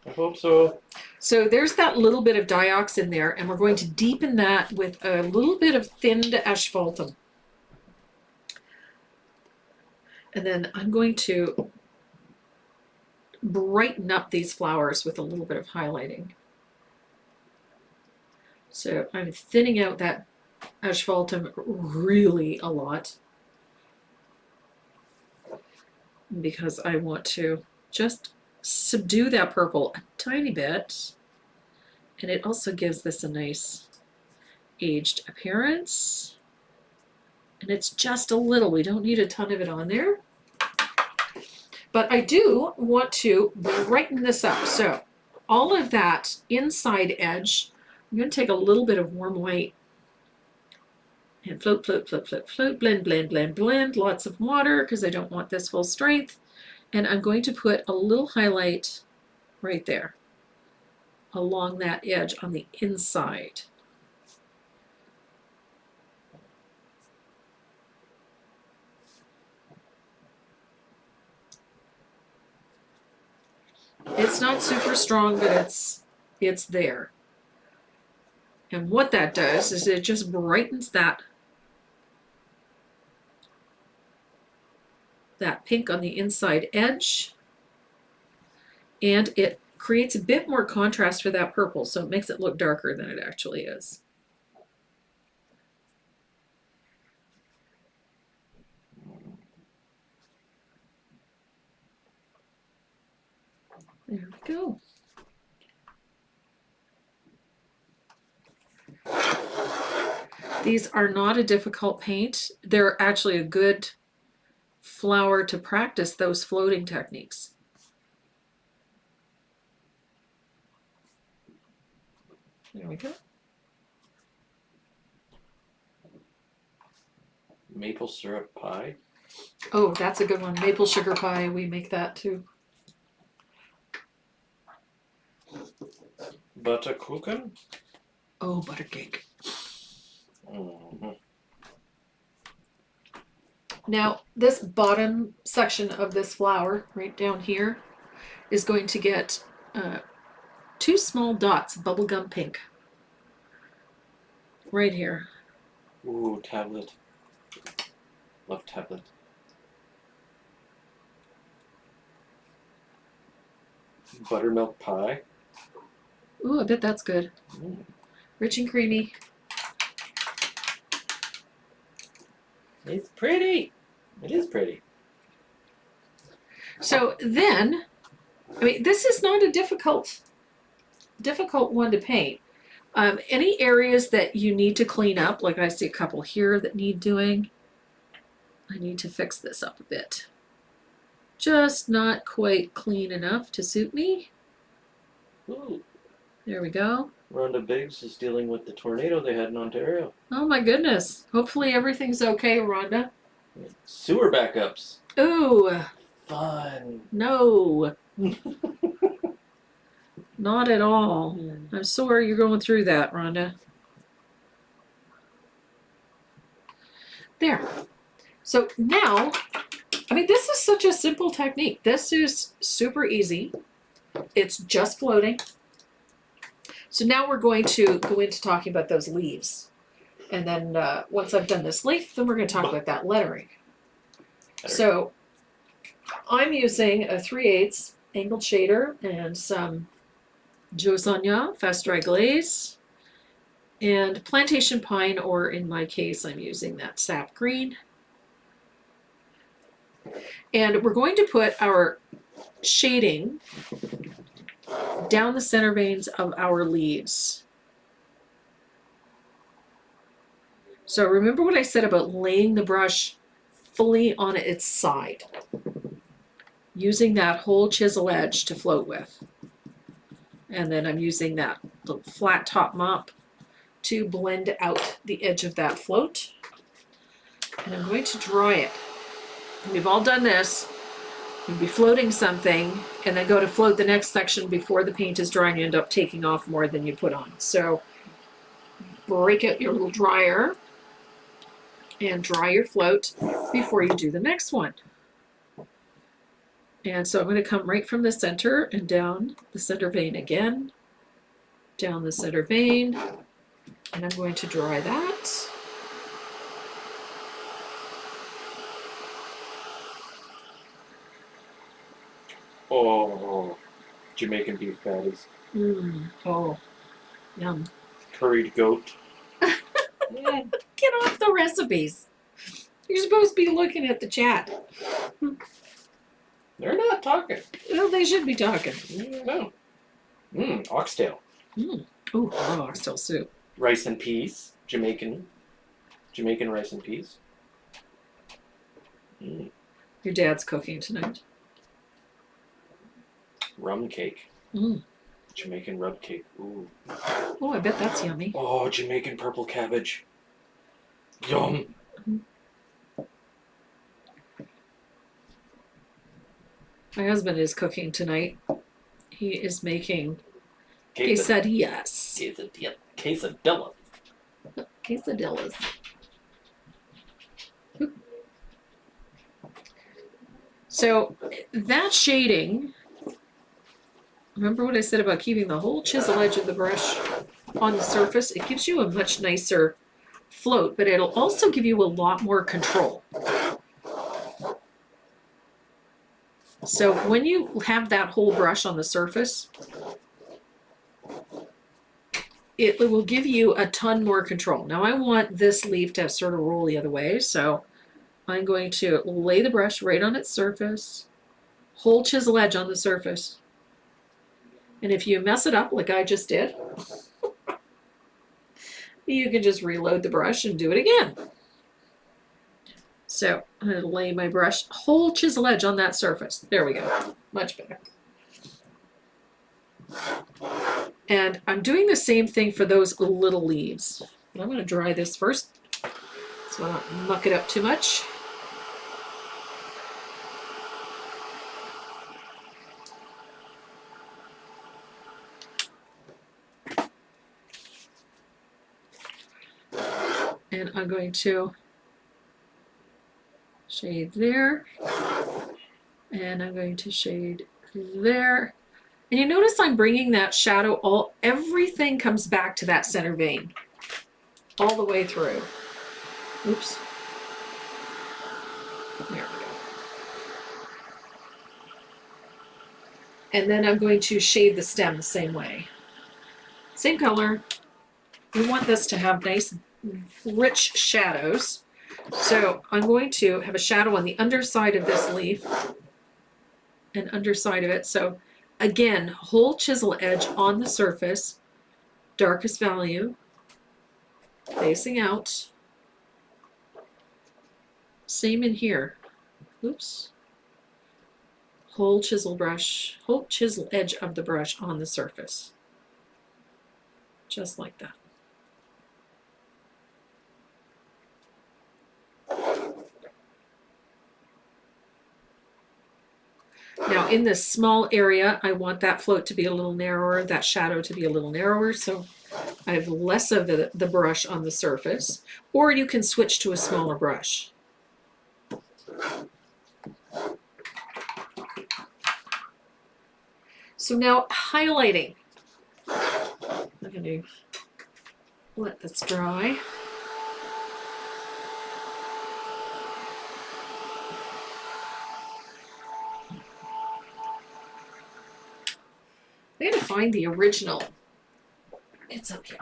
I hope so. So there's that little bit of diox in there, and we're going to deepen that with a little bit of thinned asphaltum. And then I'm going to brighten up these flowers with a little bit of highlighting. So I'm thinning out that asphaltum really a lot because I want to just subdue that purple a tiny bit, and it also gives this a nice aged appearance. And it's just a little, we don't need a ton of it on there, but I do want to brighten this up. So all of that inside edge, I'm going to take a little bit of warm white and float, float, float, float, float, blend, blend, blend, blend, lots of water because I don't want this full strength. And I'm going to put a little highlight right there along that edge on the inside. It's not super strong, but it's there. And what that does is it just brightens that pink on the inside edge, and it creates a bit more contrast for that purple, so it makes it look darker than it actually is. There we go. These are not a difficult paint. They're actually a good flower to practice those floating techniques. There we go. Maple syrup pie. Oh, that's a good one. Maple sugar pie, we make that too. Butterkuchen. Oh, butter cake. Mm-hmm. Now, this bottom section of this flower, right down here, is going to get 2 small dots of bubblegum pink. Right here. Ooh, tablet. Love tablet. Buttermilk pie. Ooh, I bet that's good. Mm. Rich and creamy. It's pretty. It is pretty. So then, I mean, this is not a difficult one to paint. Any areas that you need to clean up, like I see a couple here that need doing. I need to fix this up a bit. Just not quite clean enough to suit me. Ooh. There we go. Rhonda Biggs is dealing with the tornado they had in Ontario. Oh my goodness. Hopefully everything's okay, Rhonda. Sewer backups. Ooh, Fun. no. Not at all. I'm sorry you're going through that, Rhonda. There. So now, I mean, this is such a simple technique. This is super easy. It's just floating. So now we're going to go into talking about those leaves. And then once I've done this leaf, then we're going to talk about that lettering. So I'm using a 3/8 angled shader and some Joe Sonia Fast Dry Glaze and plantation pine, or in my case, I'm using that sap green. And we're going to put our shading down the center veins of our leaves. So remember what I said about laying the brush fully on its side, using that whole chisel edge to float with. And then I'm using that little flat top mop to blend out the edge of that float. And I'm going to dry it. And we've all done this. You'd be floating something and then go to float the next section before the paint is dry and you end up taking off more than you put on. So break out your little dryer and dry your float before you do the next one. And so I'm going to come right from the center and down the center vein again, down the center vein, and I'm going to dry that. Oh, Jamaican beef patties. Oh, yum. Curried goat. Get off the recipes. You're supposed to be looking at the chat. They're not talking. Well, they should be talking. No. Oxtail. Ooh, oxtail soup. Rice and peas. Jamaican rice and peas. Your dad's cooking tonight. Rum cake. Jamaican rub cake. Ooh. Oh, I bet that's yummy. Oh, Jamaican purple cabbage. Yum. My husband is cooking tonight. He is making quesadillas. Quesadilla. Quesadillas. So that shading, remember what I said about keeping the whole chisel edge of the brush on the surface? It gives you a much nicer float, but it'll also give you a lot more control. So when you have that whole brush on the surface, it will give you a ton more control. Now I want this leaf to sort of roll the other way, so I'm going to lay the brush right on its surface, whole chisel edge on the surface. And if you mess it up like I just did, you can just reload the brush and do it again. So I'm going to lay my brush, whole chisel edge on that surface. There we go. Much better. And I'm doing the same thing for those little leaves. I'm going to dry this first so I don't muck it up too much. And I'm going to shade there, and I'm going to shade there. And you notice I'm bringing that shadow, everything comes back to that center vein all the way through. Oops. There we go. And then I'm going to shade the stem the same way. Same color. we want this to have nice, rich shadows. So I'm going to have a shadow on the underside of this leaf and underside of it. So again, whole chisel edge on the surface, darkest value, facing out. Same in here. Oops. Whole chisel brush, whole chisel edge of the brush on the surface. Just like that. Now in this small area, I want that float to be a little narrower, that shadow to be a little narrower, so I have less of the brush on the surface, or you can switch to a smaller brush. So now highlighting. I'm going to let this dry. I gotta find the original. It's up here.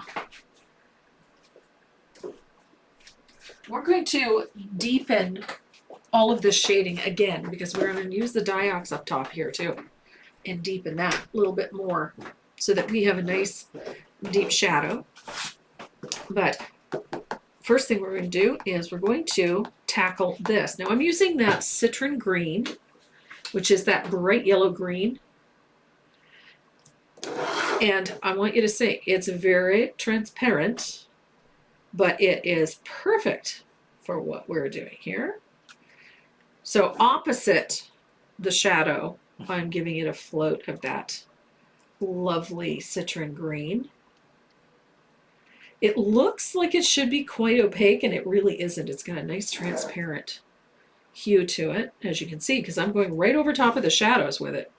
We're going to deepen all of this shading again because we're going to use the Diox up top here too and deepen that a little bit more so that we have a nice deep shadow. But first thing we're going to do is we're going to tackle this. Now I'm using that citron green, which is that bright yellow green. And I want you to see, it's very transparent, but it is perfect for what we're doing here. So opposite the shadow, I'm giving it a float of that lovely citron green. It looks like it should be quite opaque, and it really isn't. It's got a nice transparent hue to it, as you can see, because I'm going right over top of the shadows with it.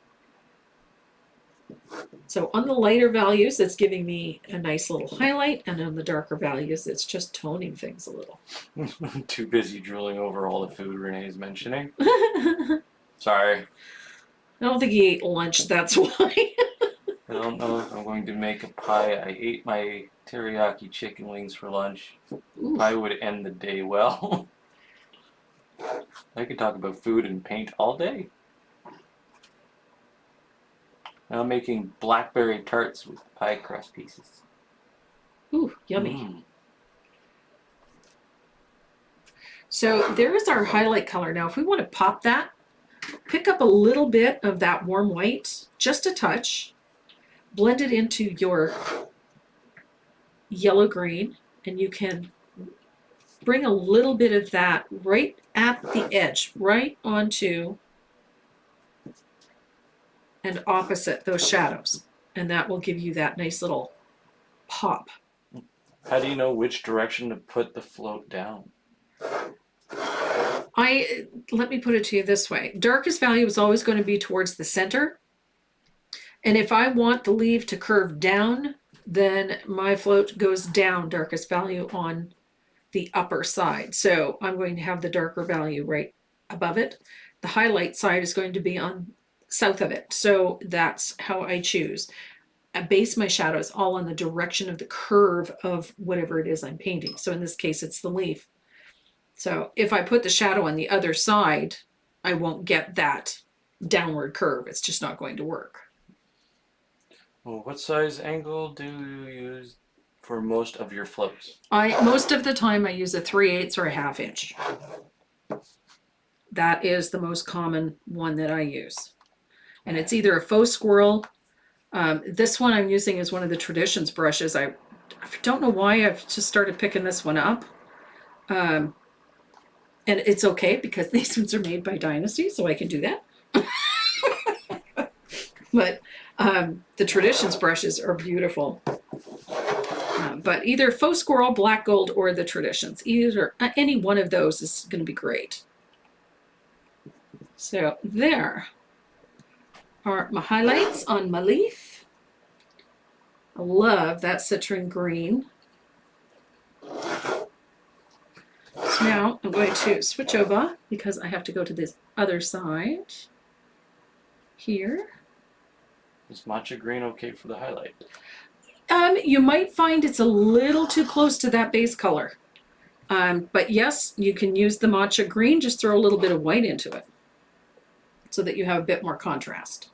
So on the lighter values, it's giving me a nice little highlight, and on the darker values, it's just toning things a little. Too busy drooling over all the food Renee's mentioning. Sorry. I don't think he ate lunch, that's why. I don't know if I'm going to make a pie. I ate my teriyaki chicken wings for lunch. Ooh. Pie would end the day well. I could talk about food and paint all day. Now I'm making blackberry tarts with pie crust pieces. Ooh, yummy. So there's our highlight color. Now if we want to pop that, pick up a little bit of that warm white, just a touch, blend it into your yellow green, and you can bring a little bit of that right at the edge, right onto and opposite those shadows, and that will give you that nice little pop. How do you know which direction to put the float down? Let me put it to you this way. Darkest value is always going to be towards the center. And if I want the leaf to curve down, then my float goes down darkest value on the upper side. So I'm going to have the darker value right above it. The highlight side is going to be on south of it. So that's how I choose. I base my shadows all on the direction of the curve of whatever it is I'm painting. So in this case, it's the leaf. So if I put the shadow on the other side, I won't get that downward curve. It's just not going to work. Well, what size angle do you use for most of your floats? Most of the time I use a 3/8 or a 1/2 inch. That is the most common one that I use. And it's either a faux squirrel. This one I'm using is one of the Traditions brushes. I don't know why I've just started picking this one up. And it's okay because these ones are made by Dynasty, so I can do that. But the Traditions brushes are beautiful. But either faux squirrel, black gold, or the Traditions. Either any one of those is going to be great. So there are my highlights on my leaf. I love that citron green. So now I'm going to switch over because I have to go to this other side here. Is matcha green okay for the highlight? You might find it's a little too close to that base color. But yes, you can use the matcha green, just throw a little bit of white into it so that you have a bit more contrast.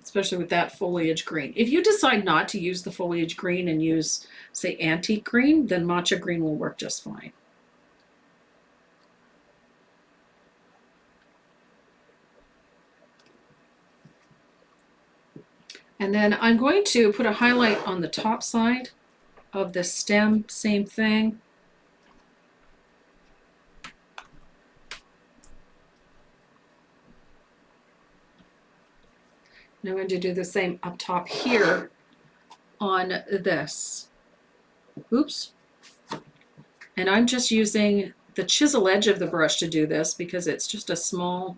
Especially with that foliage green. If you decide not to use the foliage green and use, say, antique green, then matcha green will work just fine. And then I'm going to put a highlight on the top side of the stem, same thing. And I'm going to do the same up top here on this. Oops. And I'm just using the chisel edge of the brush to do this because it's just a small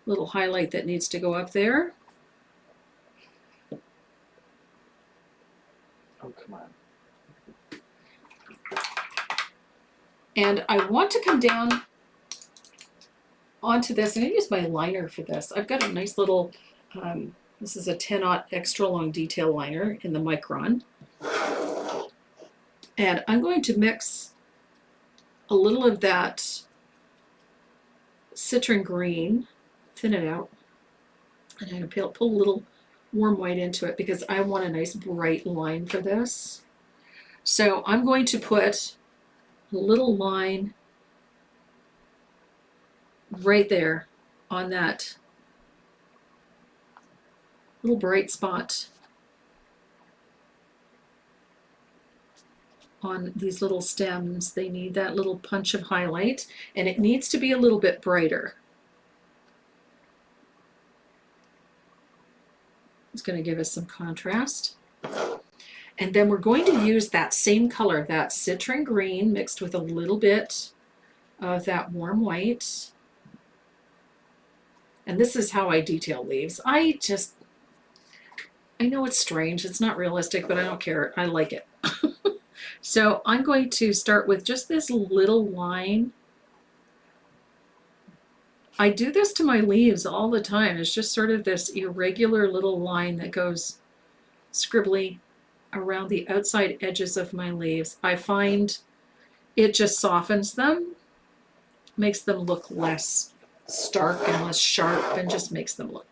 little highlight that needs to go up there. Oh, come on. And I want to come down onto this. I'm going to use my liner for this. I've got a nice little, this is a 10-aught extra long detail liner in the Micron. And I'm going to mix a little of that citron green, thin it out, and I'm going to pull a little warm white into it because I want a nice bright line for this. So I'm going to put a little line right there on that little bright spot on these little stems. They need that little punch of highlight, and it needs to be a little bit brighter. It's going to give us some contrast. And then we're going to use that same color, that citron green mixed with a little bit of that warm white. And this is how I detail leaves. I know it's strange, it's not realistic, but I don't care. I like it. So I'm going to start with just this little line. I do this to my leaves all the time. It's just sort of this irregular little line that goes scribbly around the outside edges of my leaves. I find it just softens them, makes them look less stark and less sharp, and just makes them look,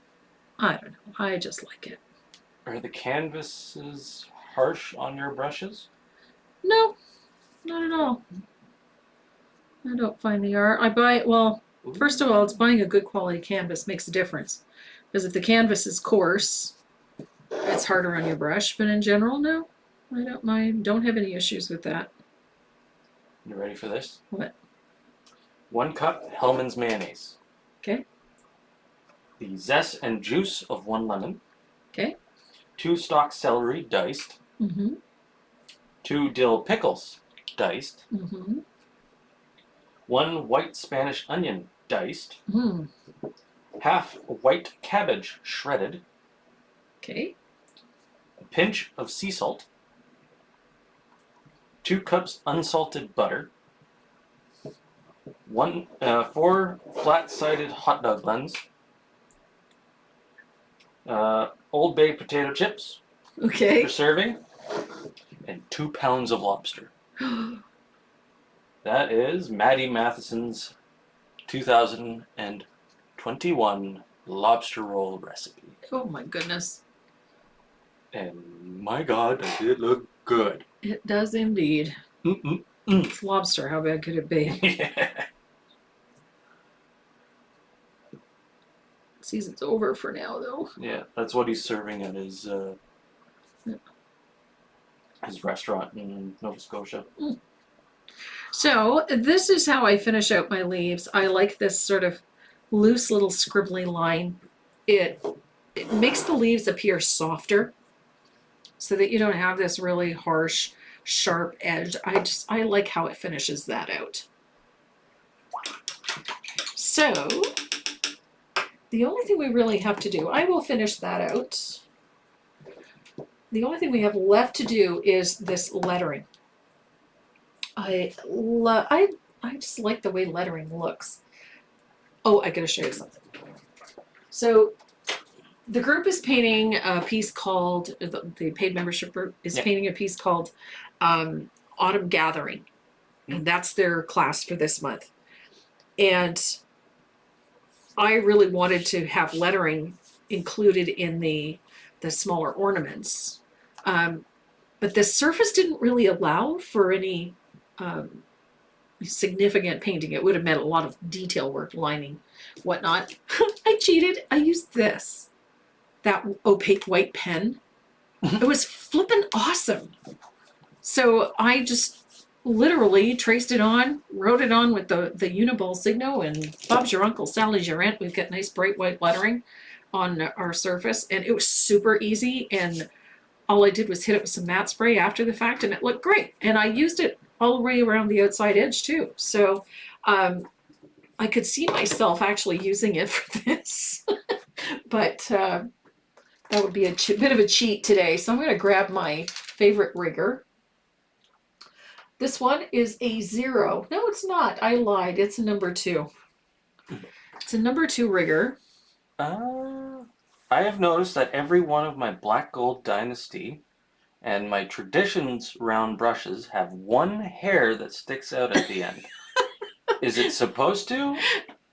I don't know, I just like it. Are the canvases harsh on your brushes? No, not at all. I don't find they are. First of all, it's buying a good quality canvas makes a difference. Because if the canvas is coarse, it's harder on your brush. But in general, no, I don't mind. Don't have any issues with that. You ready for this? What? 1 cup Hellmann's mayonnaise. Okay. The zest and juice of 1 lemon. Okay. 2 stalk celery diced. Mm-hmm. 2 dill pickles diced. Mm-hmm. 1 white Spanish onion diced. Mm. Half white cabbage shredded. Okay. A pinch of sea salt. 2 cups unsalted butter. 4 flat-sided hot dog buns. Old Bay potato chips Okay. for serving. And 2 pounds of lobster. That is Maddie Matheson's 2021 lobster roll recipe. Oh my goodness. And my God, does it look good. It does indeed. Mm-mm. It's lobster. How bad could it be? Yeah. Season's over for now, though. Yeah, that's what he's serving at his restaurant in Nova Scotia. So this is how I finish out my leaves. I like this sort of loose little scribbly line. It makes the leaves appear softer so that you don't have this really harsh, sharp edge. I like how it finishes that out. So the only thing we really have to do, I will finish that out. The only thing we have left to do is this lettering. I just like the way lettering looks. Oh, I gotta show you something. So the group is painting a piece called, the paid membership group is painting a piece called Autumn Gathering. And that's their class for this month. And I really wanted to have lettering included in the smaller ornaments. But the surface didn't really allow for any significant painting. It would have meant a lot of detail work, lining, whatnot. I cheated. I used that opaque white pen. It was flippin' awesome. So I just literally traced it on, wrote it on with the Uniball Signo, and Bob's your uncle, Sally's your aunt. We've got nice bright white lettering on our surface, and it was super easy. And all I did was hit it with some matte spray after the fact, and it looked great. And I used it all the way around the outside edge too. So I could see myself actually using it for this, but that would be a bit of a cheat today. So I'm going to grab my favorite rigger. This one is a 0. No, it's not. I lied. It's a number 2. It's a number 2 rigger. I have noticed that every one of my Black Gold Dynasty and my Traditions round brushes have one hair that sticks out at the end. Is it supposed to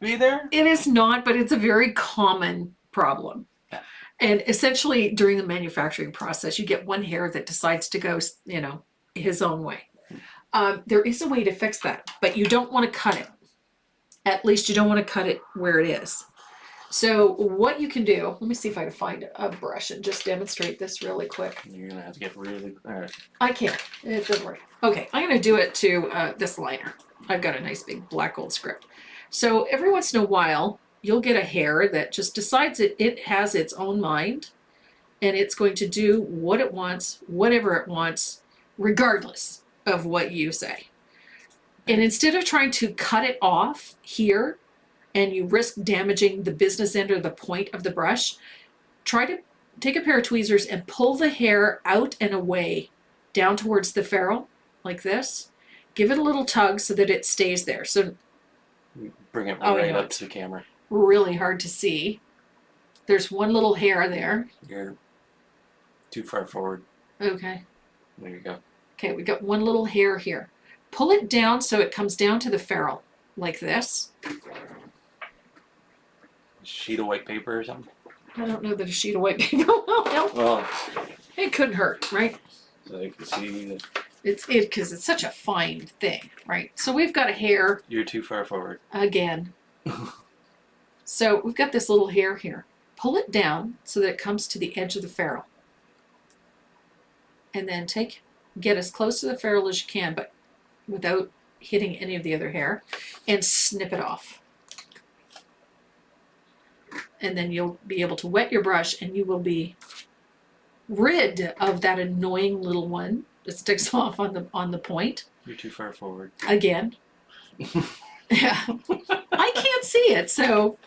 be there? It is not, but it's a very common problem. Yeah. And essentially, during the manufacturing process, you get one hair that decides to go, his own way. There is a way to fix that, but you don't want to cut it. At least you don't want to cut it where it is. So what you can do, let me see if I can find a brush and just demonstrate this really quick. You're going to have to get really... All right. I can't. It doesn't work. Okay, I'm going to do it to this liner. I've got a nice big black gold script. So every once in a while, you'll get a hair that just decides it has its own mind, and it's going to do what it wants, whatever it wants, regardless of what you say. And instead of trying to cut it off here, and you risk damaging the business end or the point of the brush, try to take a pair of tweezers and pull the hair out and away down towards the ferrule, like this. Give it a little tug so that it stays there. So Bring it right up to the camera. Really hard to see. There's one little hair there. You're too far forward. Okay. There you go. Okay, we got one little hair here. Pull it down so it comes down to the ferrule, like this. Sheet of white paper or something? I don't know that a sheet of white paper will help. Well, It couldn't hurt, right? so you can see that It's because it's such a fine thing, right? So we've got a hair you're too far forward. again. So we've got this little hair here. Pull it down so that it comes to the edge of the ferrule. And then get as close to the ferrule as you can, but without hitting any of the other hair, and snip it off. And then you'll be able to wet your brush, and you will be rid of that annoying little one that sticks off on the point. You're too far forward. Again. Yeah. I can't see it, so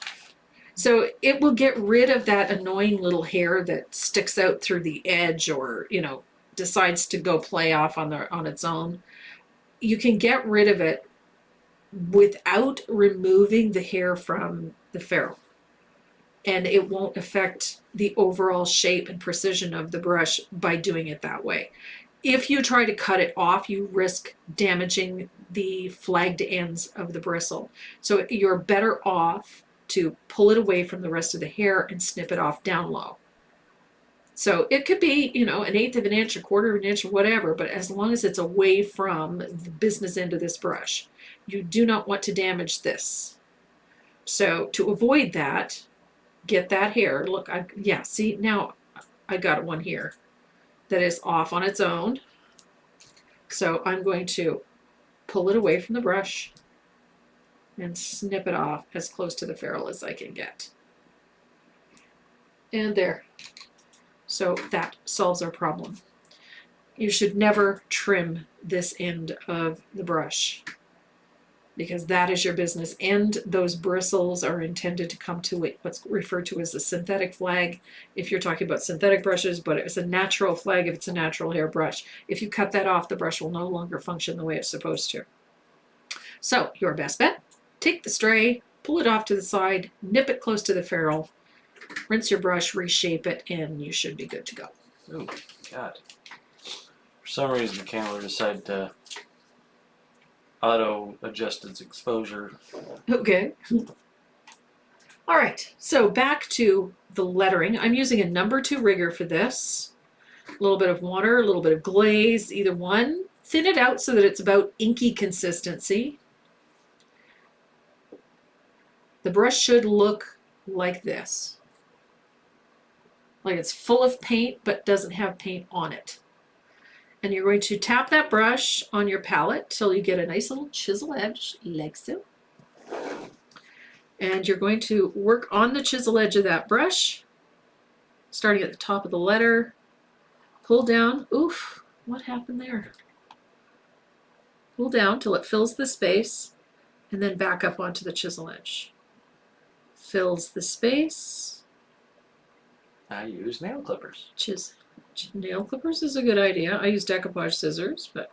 it will get rid of that annoying little hair that sticks out through the edge, or decides to go play off on its own. You can get rid of it without removing the hair from the ferrule, and it won't affect the overall shape and precision of the brush by doing it that way. If you try to cut it off, you risk damaging the flagged ends of the bristle. So you're better off to pull it away from the rest of the hair and snip it off down low. So it could be, 1/8 of an inch, 1/4 of an inch, or whatever, but as long as it's away from the business end of this brush, you do not want to damage this. So to avoid that, get that hair. Look, see, now I got one here that is off on its own. So I'm going to pull it away from the brush and snip it off as close to the ferrule as I can get. And there. So that solves our problem. You should never trim this end of the brush, because that is your business end. Those bristles are intended to come to what's referred to as a synthetic flag if you're talking about synthetic brushes, but it's a natural flag if it's a natural hair brush. If you cut that off, the brush will no longer function the way it's supposed to. So your best bet, take the stray, pull it off to the side, nip it close to the ferrule, rinse your brush, reshape it, and you should be good to go. Oh, God. For some reason, the camera decided to auto-adjust its exposure. Okay. All right, so back to the lettering. I'm using a number 2 rigger for this. A little bit of water, a little bit of glaze, either one. Thin it out so that it's about inky consistency. The brush should look like this. Like it's full of paint but doesn't have paint on it. And you're going to tap that brush on your palette till you get a nice little chisel edge, like so. And you're going to work on the chisel edge of that brush, starting at the top of the letter. Pull down. Oof, what happened there? Pull down till it fills the space, and then back up onto the chisel edge. Fills the space. I use nail clippers. Nail clippers is a good idea. I use decoupage scissors, but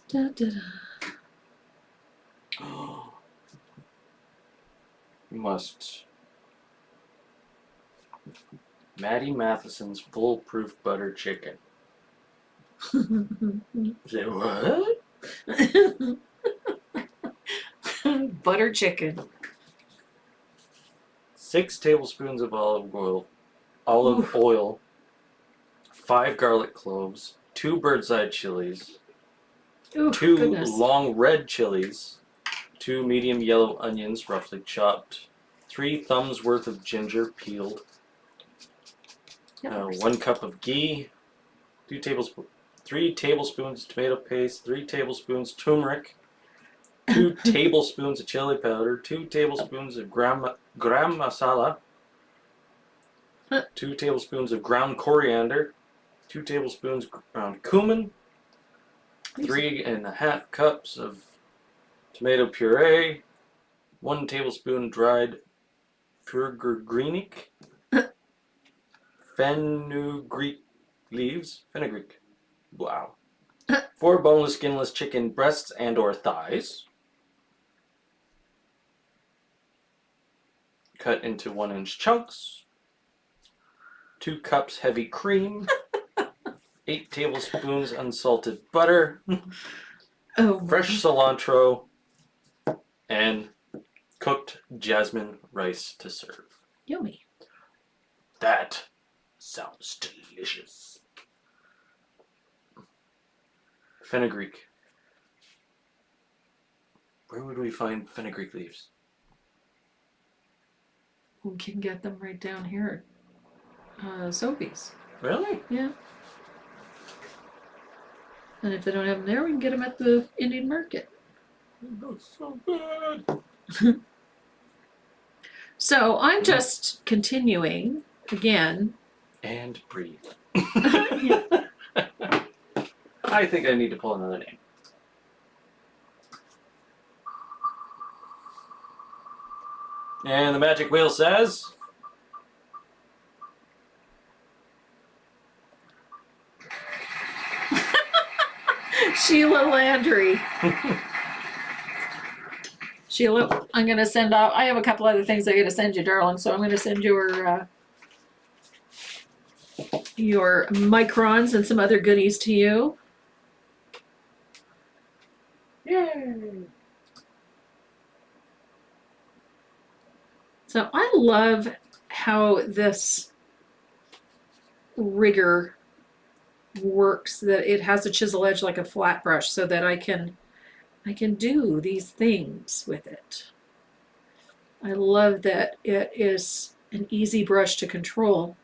da, da, da. You must. Maddie Matheson's foolproof butter chicken. Say what? Butter chicken. 6 tablespoons of olive oil, 5 garlic cloves, 2 bird's eye chilies, Ooh, 2 goodness. long red chilies, 2 medium yellow onions roughly chopped, 3 thumbs worth of ginger peeled, Yeah. 1 cup of ghee, 3 tablespoons tomato paste, 3 tablespoons turmeric, 2 tablespoons of chili powder, 2 tablespoons of gram masala, 2 tablespoons of ground coriander, 2 tablespoons ground cumin, 3.5 cups of tomato puree, 1 tablespoon dried fenugreek leaves, fenugreek, wow. 4 boneless, skinless chicken breasts and/or thighs, cut into 1-inch chunks, 2 cups heavy cream, 8 tablespoons unsalted butter, Oh, fresh cilantro, and cooked jasmine rice to serve. yummy. That sounds delicious. Fenugreek. Where would we find fenugreek leaves? We can get them right down here at Sophie's. Really? Yeah. And if they don't have them there, we can get them at the Indian market. That's so good. So I'm just continuing again. And breathe. Yeah. I think I need to pull another name. And the magic wheel says... Sheila Landry. Sheila, I'm going to send out, I have a couple other things I got to send you, darling, so I'm going to send your microns and some other goodies to you. Yay! So I love how this rigger works, that it has a chisel edge like a flat brush so that I can do these things with it. I love that it is an easy brush to control.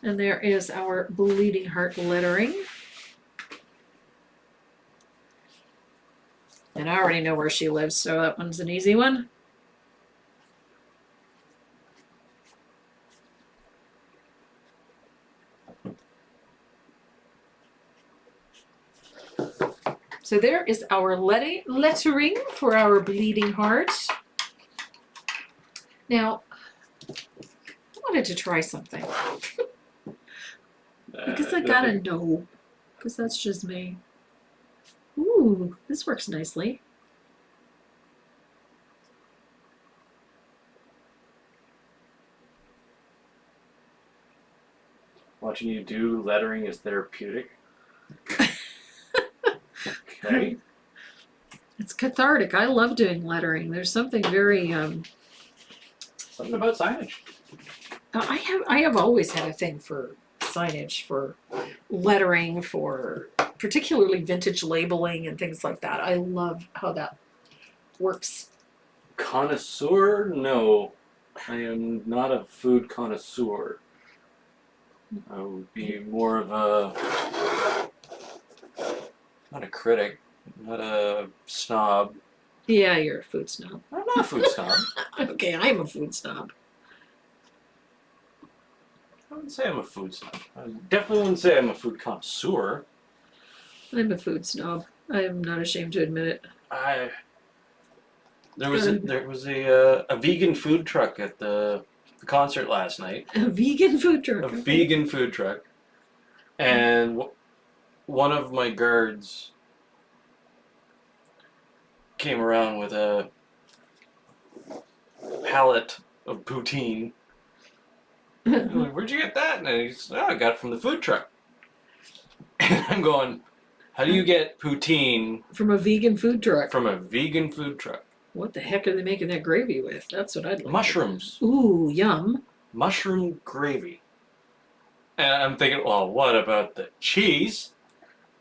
And there is our bleeding heart lettering. And I already know where she lives, so that one's an easy one. So there is our lettering for our bleeding heart. Now, I wanted to try something. Because I gotta know. Because that's just me. Ooh, this works nicely. Watching you do lettering is therapeutic. Okay. It's cathartic. I love doing lettering. There's something very Something about signage. I have always had a thing for signage, for lettering, for particularly vintage labeling and things like that. I love how that works. Connoisseur? No. I am not a food connoisseur. I would be more of a... not a critic, not a snob. Yeah, you're a food snob. I'm not a food snob. Okay, I'm a food snob. I wouldn't say I'm a food snob. I definitely wouldn't say I'm a food connoisseur. I'm a food snob. I am not ashamed to admit it. There was a vegan food truck at the concert last night. A vegan food truck. A okay. vegan food truck, and one of my guards came around with a pallet of poutine. I'm like, where'd you get that? And he's, oh, I got it from the food truck. And I'm going, how do you get poutine From a vegan food truck. from a vegan food truck? What the heck are they making that gravy with? That's what I'd like. Mushrooms. Ooh, yum. Mushroom gravy. And I'm thinking, well, what about the cheese?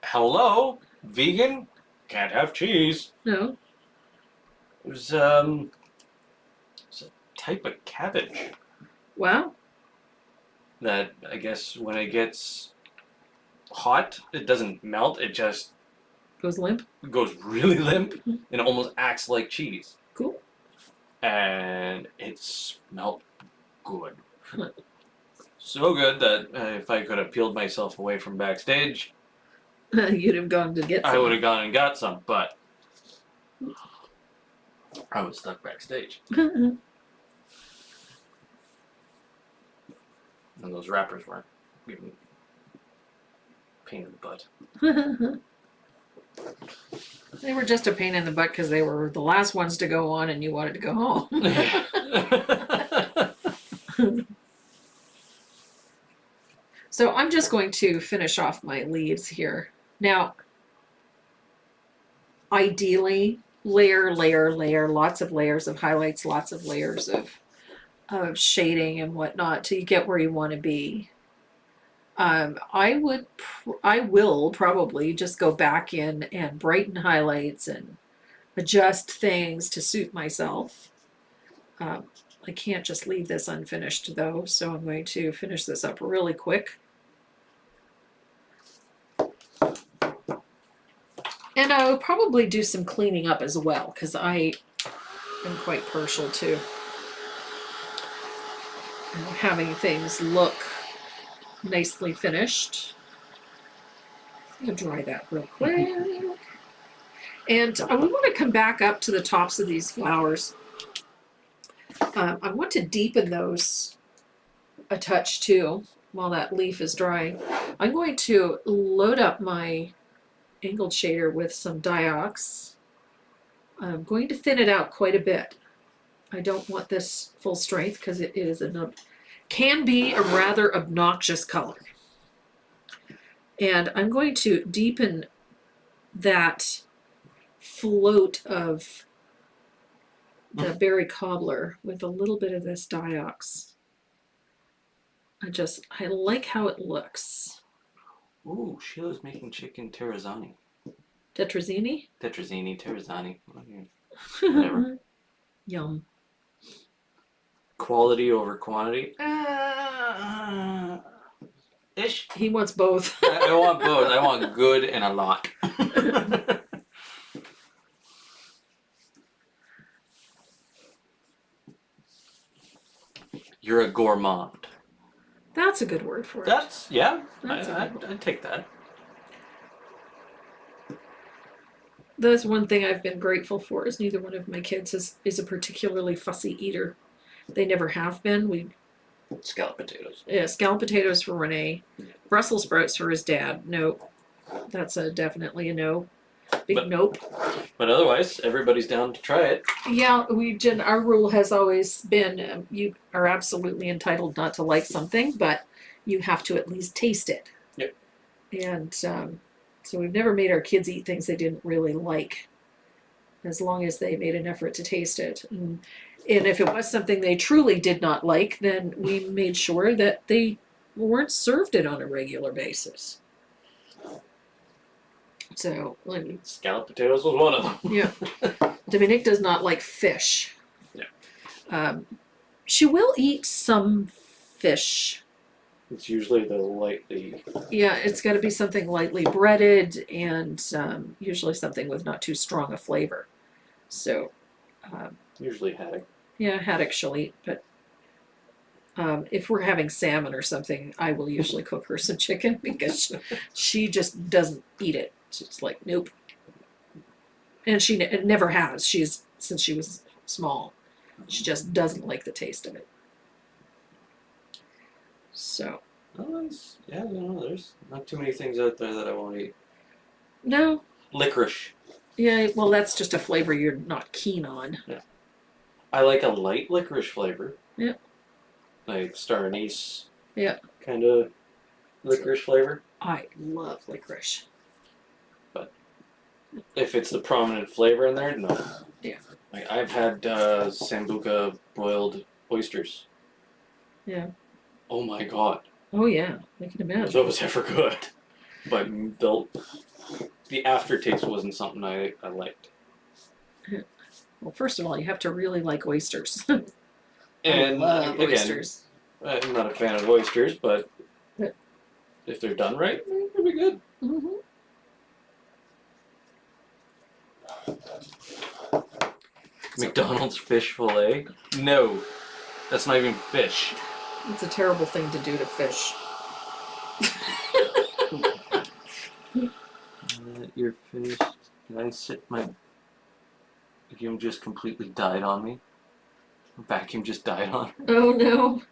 Hello? Vegan? Can't have cheese. No. It was a type of cabbage Wow. that I guess when it gets hot, it doesn't melt, it just Goes limp. goes really limp and it almost acts like cheese. Cool. And it smelled good. So good that if I could have peeled myself away from backstage, You'd have gone to get some. I would have gone and got some, but I was stuck backstage. And those wrappers weren't even pain in the butt. They were just a pain in the butt because they were the last ones to go on and you wanted to go home. So I'm just going to finish off my leaves here. Now, ideally, layer, lots of layers of highlights, lots of layers of shading and whatnot till you get where you want to be. I will probably just go back in and brighten highlights and adjust things to suit myself. I can't just leave this unfinished though, so I'm going to finish this up really quick. And I'll probably do some cleaning up as well, because I am quite partial to having things look nicely finished. I'm going to dry that real quick. And we want to come back up to the tops of these flowers. I want to deepen those a touch too while that leaf is drying. I'm going to load up my angled shader with some Diox. I'm going to thin it out quite a bit. I don't want this full strength because it is can be a rather obnoxious color. And I'm going to deepen that float of the berry cobbler with a little bit of this Diox. I like how it looks. Ooh, Sheila's making chicken terrazzani. Tetrazzini? Tetrazzini, terrazzani. Whatever. Yum. Quality over quantity. ish. He wants both. I want both. I want good and a lot. You're a gourmand. That's a good word for it. That's yeah. That's a good I'd take that. That's one thing I've been grateful for is neither one of my kids is a particularly fussy eater. They never have been. We Scalloped potatoes. scalloped potatoes for Renee, Brussels sprouts for his dad. Nope, that's definitely a no. Big nope. But otherwise, everybody's down to try it. Yeah, our rule has always been you are absolutely entitled not to like something, but you have to at least taste it. Yep. And so we've never made our kids eat things they didn't really like, as long as they made an effort to taste it. And if it was something they truly did not like, then we made sure that they weren't served it on a regular basis. So, like, Scalloped potatoes was one of them. yeah. Dominique does not like fish. Yeah. She will eat some fish. It's usually the lightly. Yeah, it's got to be something lightly breaded and usually something with not too strong a flavor. So, Usually haddock. yeah, haddock she'll eat, but if we're having salmon or something, I will usually cook her some chicken because she just doesn't eat it. She's like, nope. And she never has. Since she was small. She just doesn't like the taste of it. So. Oh, yeah, no, there's not too many things out there that I won't eat. No. Licorice. Yeah, well, that's just a flavor you're not keen on. Yeah. I like a light licorice flavor. Yeah. Like star anise. Yeah. Kind of licorice flavor. I love licorice. But if it's the prominent flavor in there, no. Yeah. Like I've had sambuca boiled oysters. Yeah. Oh my god. Oh yeah, I can imagine. That was ever good. But the aftertaste wasn't something I liked. Well, first of all, you have to really like oysters. And I love again, oysters. I'm not a fan of oysters, but Yeah. if they're done right, they'll be good. Mm-hmm. McDonald's fish fillet? No, that's not even fish. It's a terrible thing to do to fish. You're finished. Can I sit my vacuum just completely died on me? Vacuum just died on. Oh no.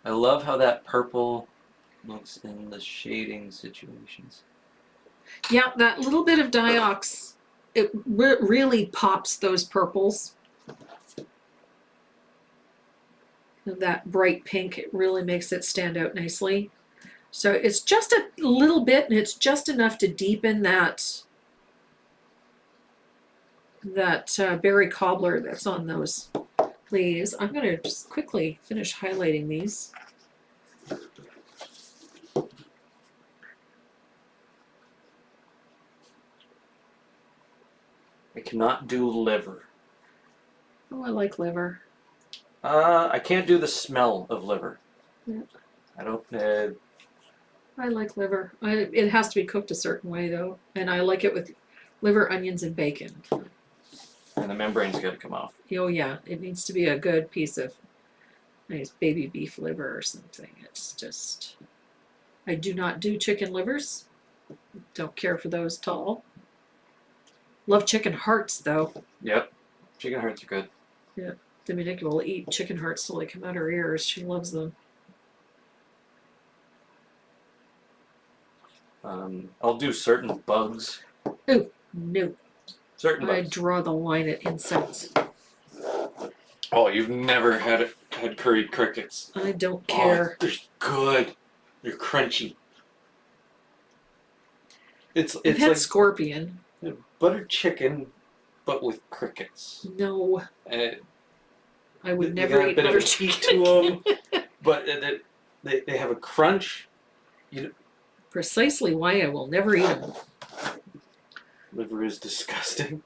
I love how that purple looks in the shading situations. Yeah, that little bit of diox, it really pops those purples. And that bright pink, it really makes it stand out nicely. So it's just a little bit, and it's just enough to deepen that berry cobbler that's on those leaves. I'm going to just quickly finish highlighting these. I cannot do liver. Oh, I like liver. I can't do the smell of liver. Yeah. I don't. I like liver. It has to be cooked a certain way, though. And I like it with liver, onions, and bacon. And the membrane's got to come off. Oh, yeah. It needs to be a good piece of nice baby beef liver or something. It's just... I do not do chicken livers. Don't care for those at all. Love chicken hearts, though. Yep. Chicken hearts are good. Yeah. Dominique will eat chicken hearts till they come out her ears. She loves them. I'll do certain bugs. Ooh, no. Certain I bugs. draw the line at insects. Oh, you've never had curried crickets. I don't care. Oh, they're good. They're crunchy. It's I've had like scorpion. butter chicken, but with crickets. No. I would They never got a eat bit of butter a heat chicken. to them, but they have a crunch. Precisely why I will never eat them. Liver is disgusting.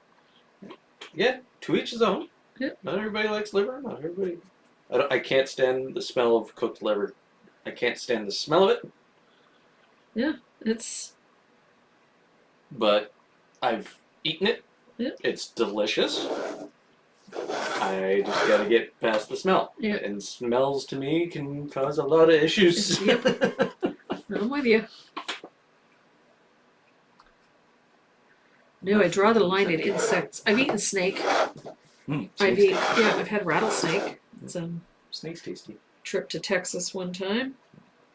Yeah, to each his own. Yep. Not everybody likes liver. Not everybody. I can't stand the smell of cooked liver. I can't stand the smell of it. It's But I've eaten it. Yep. It's delicious. I just gotta get past the smell. Yeah. And smells to me can cause a lot of issues. Yep. I'm with you. No, I draw the line at insects. I've eaten snake. I've had rattlesnake. It's a Snake's tasty. trip to Texas one time.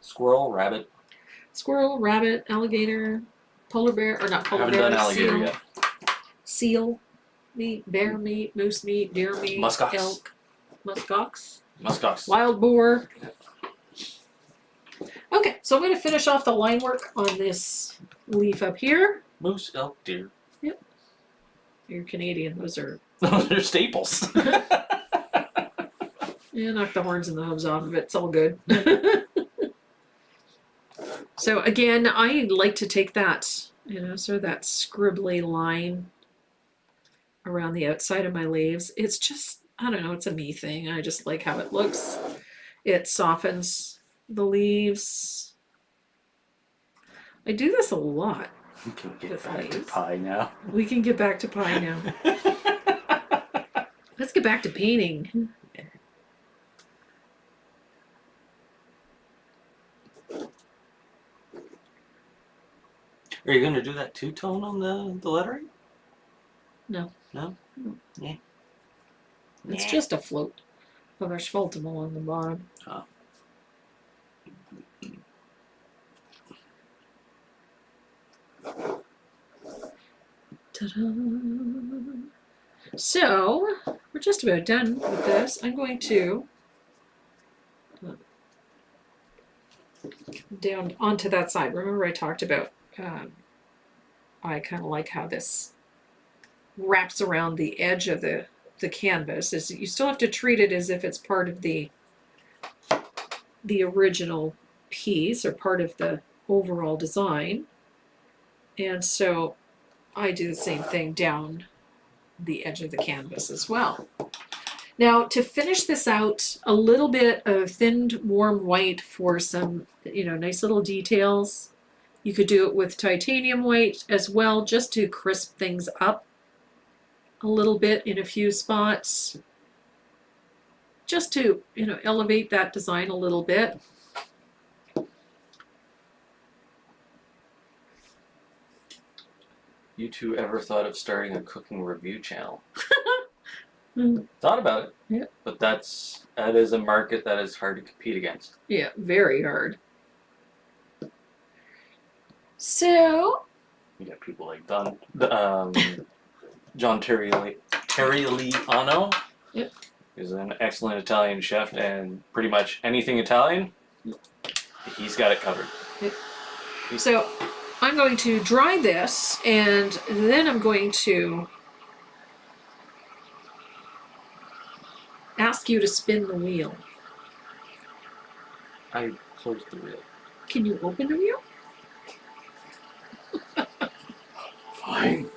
Squirrel, rabbit. Squirrel, rabbit, alligator, polar bear, or not polar Haven't bear, done alligator seal, yet. seal meat, bear meat, moose meat, deer meat, Muskox. elk, muskox, Muskox. wild boar. Okay, so I'm going to finish off the line work on this leaf up here. Moose, elk, deer. You're Canadian, those are. Those are staples. Yeah, knock the horns and the hooves off of it. It's all good. So again, I like to take that, sort of that scribbly line around the outside of my leaves. It's just, I don't know, it's a me thing. I just like how it looks. It softens the leaves. I do this a lot. We can get With back to leaves. pie now. We can get back to pie now. Let's get back to painting. Are you going to do that two-tone on the lettering? No. No? Yeah. It's Yeah. just a float of asphalt along the bottom. Oh. Ta-da. So, we're just about done with this. I'm going to down onto that side. Remember I talked about I kind of like how this wraps around the edge of the canvas. Is you still have to treat it as if it's part of the original piece or part of the overall design. And so I do the same thing down the edge of the canvas as well. Now, to finish this out, a little bit of thinned warm white for some, nice little details. You could do it with titanium white as well, just to crisp things up a little bit in a few spots. Just to, elevate that design a little bit. You two ever thought of starting a cooking review channel? Mm. Thought about it. Yeah. But that is a market that is hard to compete against. Yeah, very hard. So, You got people like John Terriliano. Yep. Is an excellent Italian chef, and pretty much anything Italian, he's got it covered. so I'm going to dry this, and then I'm going to ask you to spin the wheel. I closed the reel. Can you open the wheel? Fine.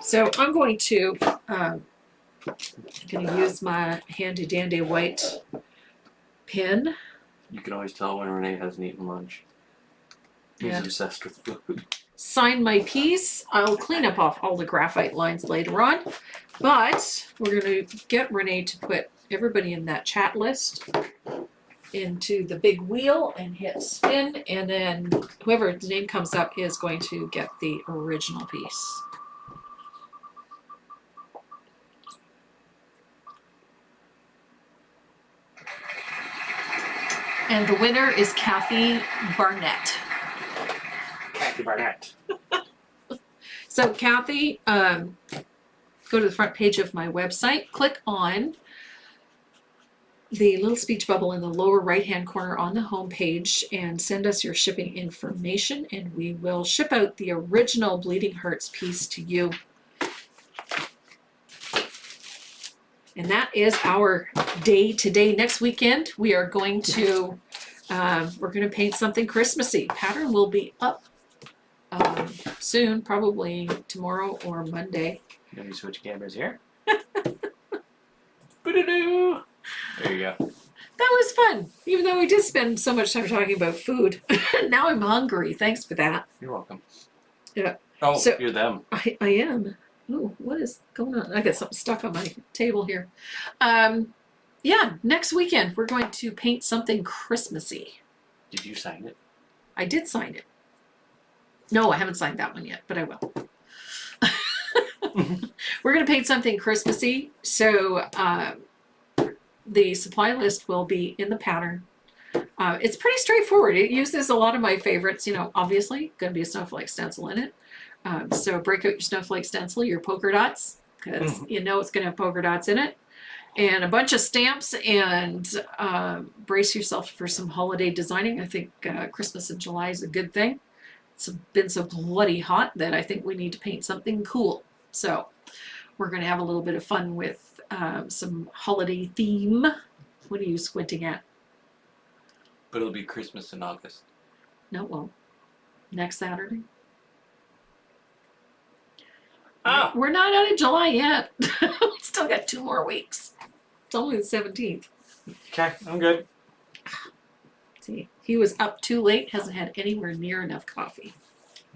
So I'm going to use my handy dandy white pen. You can always tell when Renee hasn't eaten lunch. He's Yeah. obsessed with food. Sign my piece. I'll clean up off all the graphite lines later on, but we're going to get Renee to put everybody in that chat list into the big wheel and hit spin, and then whoever's name comes up is going to get the original piece. And the winner is Kathy Barnett. Kathy Barnett. So Kathy, go to the front page of my website, click on the little speech bubble in the lower right-hand corner on the home page, and send us your shipping information, and we will ship out the original Bleeding Hearts piece to you. And that is our day today. Next weekend, we are going to, we're going to paint something Christmassy. Pattern will be up soon, probably tomorrow or Monday. Let me switch cameras here. Boo-doo-doo. There you go. That was fun, even though we did spend so much time talking about food. Now I'm hungry. Thanks for that. You're welcome. Yeah. Oh, So- you're them. I am. Oh, what is going on? I got something stuck on my table here. Yeah, next weekend we're going to paint something Christmassy. Did you sign it? I did sign it. No, I haven't signed that one yet, but I will. We're going to paint something Christmassy. So the supply list will be in the pattern. It's pretty straightforward. It uses a lot of my favorites. You know, obviously, going to be a snowflake stencil in it. So break out your snowflake stencil, your polka dots, because you know it's going to have polka dots in it. And a bunch of stamps, and brace yourself for some holiday designing. I think Christmas in July is a good thing. It's been so bloody hot that I think we need to paint something cool. So we're going to have a little bit of fun with some holiday theme. What are you squinting at? But it'll be Christmas in August. No, well, next Saturday. Ah! We're not out of July yet. We still got 2 more weeks. It's only the 17th. Okay, I'm good. See, he was up too late, hasn't had anywhere near enough coffee.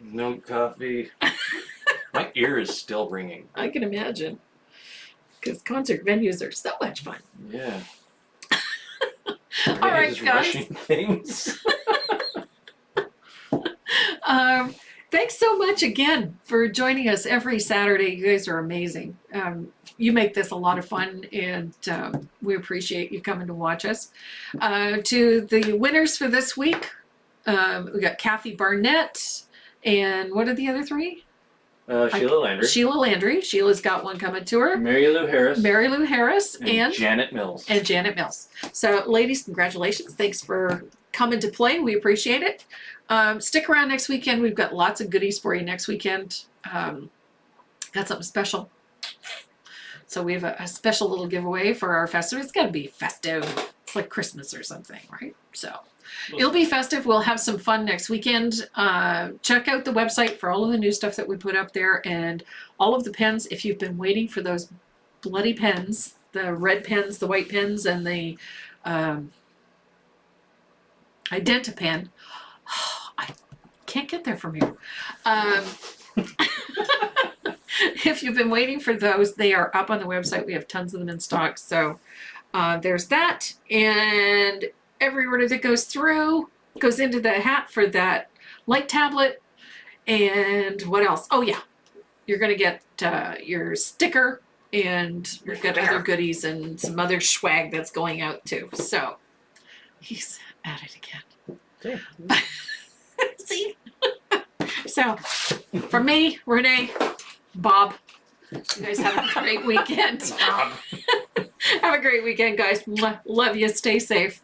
No coffee. My ear is still ringing. I can imagine. Because concert venues are so much fun. Yeah. All right, Just guys. rushing things. Thanks so much again for joining us every Saturday. You guys are amazing. You make this a lot of fun, and we appreciate you coming to watch us. To the winners for this week, we got Kathy Barnett, and what are the other 3? Sheila Landry. Sheila Landry. Sheila's got one coming to her. Mary Lou Harris. Mary Lou Harris, and Janet Mills. Janet Mills. So, ladies, congratulations. Thanks for coming to play. We appreciate it. Stick around next weekend. We've got lots of goodies for you next weekend. Got something special. So we have a special little giveaway for our festival. It's got to be festive. It's like Christmas or something, right? So it'll be festive. We'll have some fun next weekend. Check out the website for all of the new stuff that we put up there, and all of the pens. If you've been waiting for those bloody pens, the red pens, the white pens, and the Identi-Pen. I can't get there from here. If you've been waiting for those, they are up on the website. We have tons of them in stock. So there's that. And every order that goes through goes into the hat for that light tablet. And what else? Oh, yeah. You're going to get your sticker. And we've got other goodies and some other swag that's going out too. So he's at it again. Okay. See? So, from me, Renee, Bob, you guys have a great weekend. Have a great weekend, guys. Love you. Stay safe.